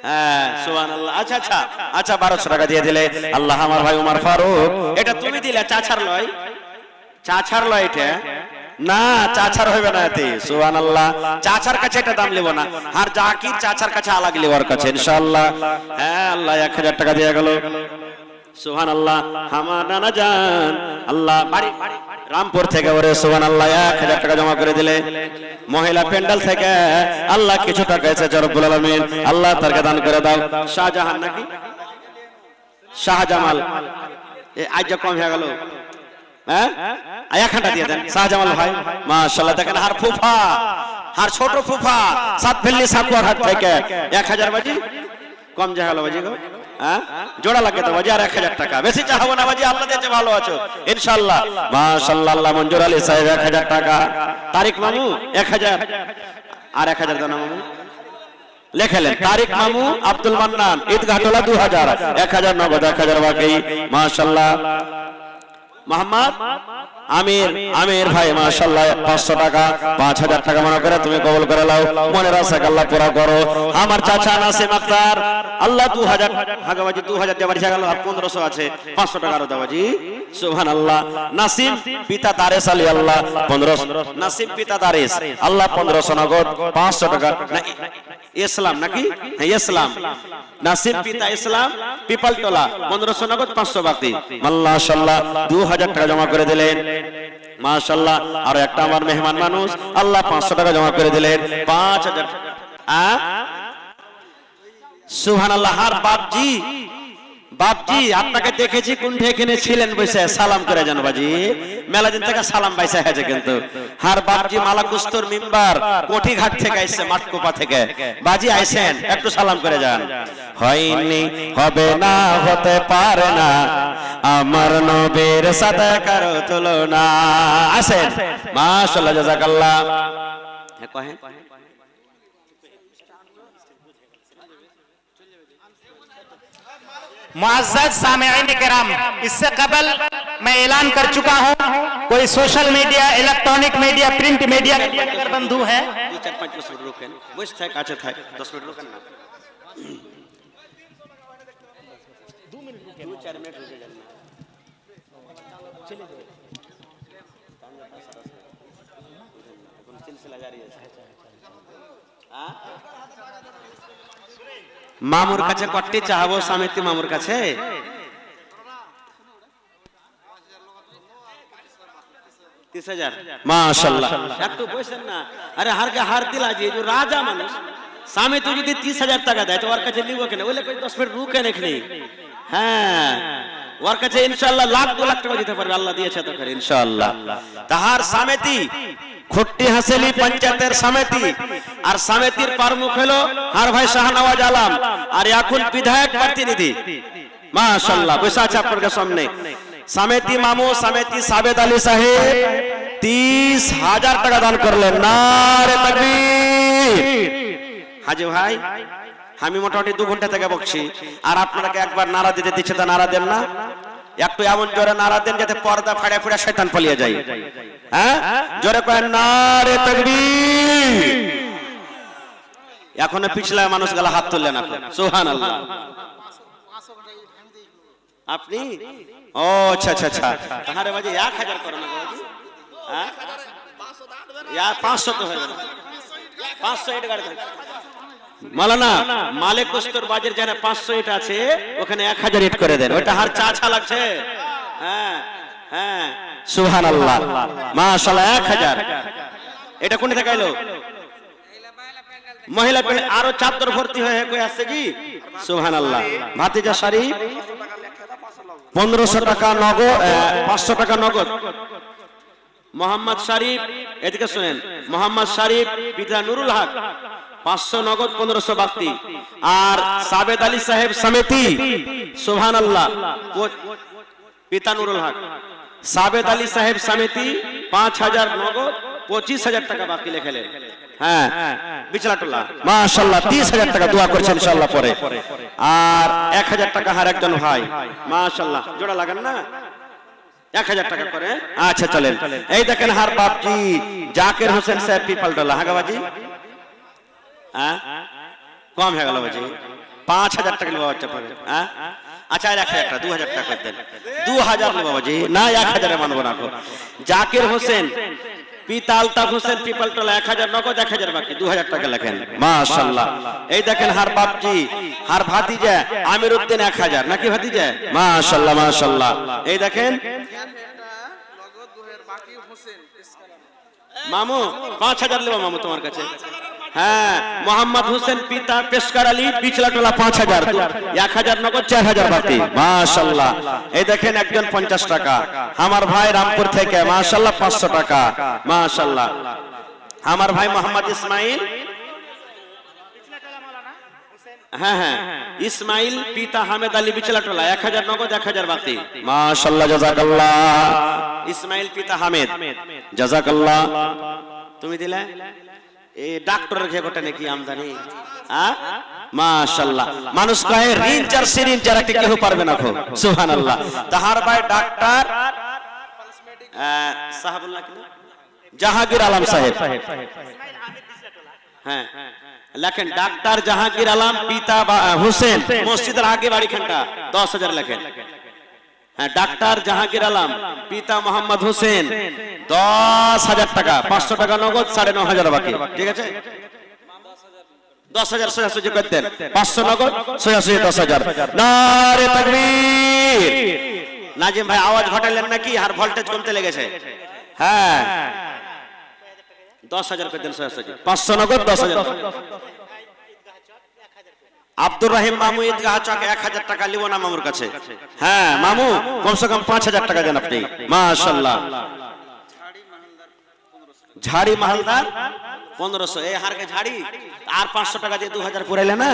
Speaker 1: হ্যাঁ, সুবহানাল্লাহ। আচ্ছা আচ্ছা আচ্ছা, 1200 টাকা দিয়ে দিলে। আল্লাহ আমার ভাই উমর ফারুক, এটা তুমি দিলে, চাচার লয়, চাচার লয় এটা না, চাচার হইবে না এতে। সুবহানাল্লাহ। চাচার কাছে এটা দাম লিব না, আর জাকির চাচার কাছে আলাগ লিবার কাছে ইনশাআল্লাহ। হ্যাঁ, আল্লাহ 1000 টাকা দিয়ে গেল। সুবহানাল্লাহ। আমার নানা জান আল্লাহ বাড়ি রামপুর থেকে, ওরে সুবহানাল্লাহ, 1000 টাকা জমা করে দিলে। মহিলা প্যান্ডেল থেকে আল্লাহ কিছু টাকা এসেছে, রব্বুল আলামিন আল্লাহ তারকে দান করে দাও। শাহজাহান নাকি শাহজামাল, আজ কম হয়ে গেল। হ্যাঁ, 1 দিয়ে দেন শাহজামাল ভাই, মাশাআল্লাহ। দেখেন হার ফুফা, হার ছোট ফুফা সাতভেল্লি সাকুয়ার হাট থেকে 1000 বাজি কম যা গেল বাজি গো। হ্যাঁ, জোড়া লাগে তো বাজি, আর 1000 টাকা বেশি চাহাবো না বাজি, আল্লাহ দিয়েছে, ভালো আছো ইনশাআল্লাহ, মাশাআল্লাহ। আল্লাহ মঞ্জুর আলী সাহেব 1000 টাকা, তারিক মামু 1000, আর 1000 দাও না মামু, লেখেলেন তারিক মামু আব্দুল মান্নান ঈদগাহটোলা 2000, 1000 নগদ, 1000 বাকি, মাশাআল্লাহ। মোহাম্মদ আমির, আমির ভাই মাশাআল্লাহ 500 টাকা, 5,000 টাকা মনে করে তুমি কবুল করে নাও, মনের আশা আল্লাহ পুরা করো। আমার চাচা নাসিম আক্তার, আল্লাহ 2000 হাগাবাজি, 2000 দেবার গেল, আর 1500 আছে, 500 টাকা আরো দাবাজি। সুবহানাল্লাহ। নাসিম পিতা দারেস আলী, আল্লাহ 1500, নাসিম পিতা দারেস, আল্লাহ 1500 নগদ, 500 টাকা। ইসলাম নাকি? হ্যাঁ, ইসলাম। নাসিম পিতা ইসলাম, পিপালটোলা 1500 নগদ, 500 বাকি, মাশাআল্লাহ। 2000 টাকা জমা করে দিলেন, মাশাআল্লাহ। আর একটা আমার মেহমান মানুষ, আল্লাহ 500 টাকা জমা করে দিলেন, 5000। সুবহানাল্লাহ। আর বাপজি, বাপজি আপনাকে দেখেছি কোনটা, এখানে ছিলেন বসে, সালাম করে যান বাজি, মেলা দিন থেকে সালাম পাইছে আছে কিন্তু। আর বাপজি মালাকুস্তর মিম্বার কোঠি ঘাট থেকে আইছে, মাঠকোপা থেকে বাজি আইছেন, একটু সালাম করে যান। হয়নি, হবে না, হতে পারে না, আমার নবীর সাথে কারো তুলনা। আসেন, মাশাআল্লাহ, জাযাকাল্লাহ। হ্যাঁ কহেন।
Speaker 2: मुअज़्ज़ज़ सामिईन किराम, इससे कबल मैं ऐलान कर चुका हूं, कोई social media, electronic media, print media अगर बंधु है,
Speaker 1: 2-4-5 মিনিট রুকেন, বসে থাক, কাছে থাক, 10 মিনিট রুকেন না, 2-4 মিনিট রুকে যান না, চলে যাও, এখন সিলসিলা জারি আছে। মামুর কাছে কট্টি চাহাবো, সামিতি মামুর কাছে মাশাআল্লাহ। একটু বসেন না, আরে হারকে হার দিলা যে রাজা মানুষ, স্বামী তুই যদি 30,000 টাকা দেয় তো ওর কাছে নিব কেন? ওইলে কই 10 মিনিট রুকেন এখানে। হ্যাঁ, ওর কাছে ইনশাআল্লাহ লাখ 2 লাখ টাকা দিতে পারবে, আল্লাহ দিয়েছে তো করে ইনশাআল্লাহ। তাহার সামেতি খট্টি হাসেলি পঞ্চায়েতের সমিতি, আর সমিতির প্রমুখ হলো আর ভাই শাহনওয়াজ আলম, আর এখন বিধায়ক প্রতিনিধি মাশাআল্লাহ বসে আছে আপনাদের সামনে। সমিতি মামু সমিতি সাবেদ আলী সাহেব 30,000 টাকা দান করলেন। নারে তাকবীর। হাজি ভাই আমি মোটামুটি 2 ঘন্টা থেকে বকছি, আর আপনাকে একবার নারা দিতে দিচ্ছে, তা নারা দেন না? একটু এমন জোরে নারা দেন যাতে পর্দা ফাড়ে ফুড়ে শয়তান পালিয়ে যায়। হ্যাঁ জোরে করেন নারে তাকবীর। এখনো পিছলা মানুষ গলা হাত তুললেন না, সুবহানাল্লাহ। আপনি ও আচ্ছা আচ্ছা আচ্ছা, তাহলে বাজে 1000 করো না বাজে। হ্যাঁ 500 তো হয়ে গেল, 500 এটা গাড়ি মালানা মালিক কস্তর বাজার জানে 500 এটা আছে, ওখানে 1000 এড করে দেন, ওটা হার চা লাগছে। হ্যাঁ হ্যাঁ সুবহানাল্লাহ মাশাআল্লাহ 1000। এটা কোন থেকে এলো? মহিলা পেলে আরো চাদর ভর্তি হয়ে কই আসছে কি? সুবহানাল্লাহ। ভাতিজা শরীফ 1500 টাকা নগদ, 500 টাকা নগদ। মোহাম্মদ শরীফ এদিকে শুনেন, মোহাম্মদ শরীফ পিতা নুরুল হক 500 নগদ, 1500 বাকি। আর সাবেদ আলী সাহেব সমিতি সুবহানাল্লাহ পিতা নুরুল হক, সাবেদ আলী সাহেব সমিতি 5000 নগদ, 25000 টাকা বাকি লিখলেন। হ্যাঁ বিচলাটোলা মাশাআল্লাহ 30000 টাকা দোয়া করছেন ইনশাআল্লাহ পরে। আর 1000 টাকা হার একজন ভাই মাশাআল্লাহ জোড়া লাগান না, 1000 টাকা করে। আচ্ছা চলেন, এই দেখেন হার বাপজি জাকির হোসেন সাহেব পিপালটোলা। হ্যাঁ বাবাজি হ্যাঁ কম হয়ে গেল বাজি, 5000 টাকা নেবো বাচ্চা পরে। হ্যাঁ আচ্ছা আর 1000 টাকা 2000 টাকা করে দেন। 2000 নেবো বাজি, না 1000 এ মানবো না। জাকির হোসেন পিতা আলতাফ হোসেন পিপালটোলা 1000 নগদ, 1000 বাকি, 2000 টাকা লেখেন মাশাআল্লাহ। এই দেখেন হার বাপজি হার ভাতিজা আমির উদ্দিন 1000 নাকি ভাতিজা মাশাআল্লাহ মাশাআল্লাহ। এই দেখেন মামু 5000 নেবো মামু তোমার কাছে। হ্যাঁ মোহাম্মদ হোসেন পিতা পেশকার আলী পিছলাটোলা 5000, 1000 নগদ, 4000 বাকি মাশাআল্লাহ। এই দেখেন একজন 50 টাকা, আমার ভাই রামপুর থেকে মাশাআল্লাহ 500 টাকা মাশাআল্লাহ। আমার ভাই মোহাম্মদ ইসমাইল, হ্যাঁ হ্যাঁ ইসমাইল পিতা হামেদ আলী বিচলাটোলা 1000 নগদ, 1000 বাকি মাশাআল্লাহ জাযাকাল্লাহ। ইসমাইল পিতা হামেদ জাযাকাল্লাহ। তুমি দিলে এই ডাক্তারের ঘেকটা নাকি আমদানি? হ্যাঁ মাশাআল্লাহ। মানুষ কহে রিঞ্চ আর সিরিঞ্চ আর একটা কেউ পারবে না খো, সুবহানাল্লাহ। তাহার ভাই ডাক্তার সাহাবুল্লাহ কি জাহাঙ্গীর আলম সাহেব। হ্যাঁ লেখেন ডাক্তার জাহাঙ্গীর আলম পিতা হোসেন মসজিদের আগে বাড়িখানটা 10000 লেখেন। হ্যাঁ ডাক্তার জাহাঙ্গীর আলম পিতা মোহাম্মদ হোসেন 10000 টাকা, 500 টাকা নগদ, 9500 বাকি। ঠিক আছে 10000 সোজাসুজি করে দেন, 500 নগদ, সোজাসুজি 10000। নারে তাকবীর। নাজিম ভাই আওয়াজ ঘটালেন নাকি? আর ভোল্টেজ কমতে লেগেছে। হ্যাঁ 10000 করে দেন সোজাসুজি, 500 নগদ, 10000। আব্দুর রহিম মামু ঈদগাহ চক 1000 টাকা লিব না মামুর কাছে। হ্যাঁ মামু কমসে কম 5000 টাকা দেন আপনি মাশাআল্লাহ। ঝাড়ি মালদার 1500, এই হারকে ঝাড়ি আর 500 টাকা দিয়ে 2000 পুরাইলে না,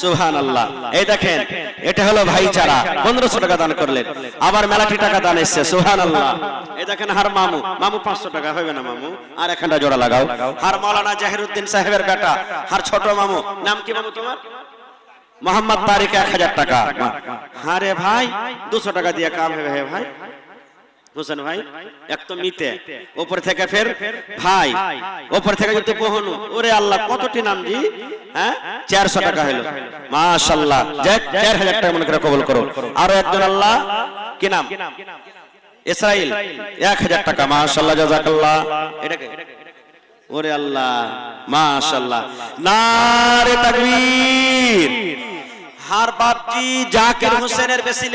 Speaker 1: সুবহানাল্লাহ। এই দেখেন এটা হলো ভাইচারা, 1500 টাকা দান করলেন, আবার মেলাটি টাকা দান এসেছে, সুবহানাল্লাহ। এই দেখেন হার মামু, মামু 500 টাকা হবে না মামু, আর এখানটা জোড়া লাগাও। হার মাওলানা জাহিরউদ্দিন সাহেবের বেটা, হার ছোট মামু, নাম কি মামু তোমার? মোহাম্মদ তারিক 1000 টাকা। আরে ভাই 200 টাকা দিয়ে কাম হবে হে ভাই হোসেন ভাই, এক তো মিতে উপর থেকে ফের ভাই, উপর থেকে যদি বহনু, ওরে আল্লাহ কতটি নাম জি। হ্যাঁ 400 টাকা হলো মাশাআল্লাহ, 4000 টাকা মনে করে কবুল করো। আর একজন আল্লাহ কি নাম? ইসরাইল 1000 টাকা মাশাআল্লাহ জাযাকাল্লাহ। এটাকে ওরে আল্লাহ মাশাআল্লাহ। নারে তাকবীর। হার বাপজি জাকির হোসেনের বেশি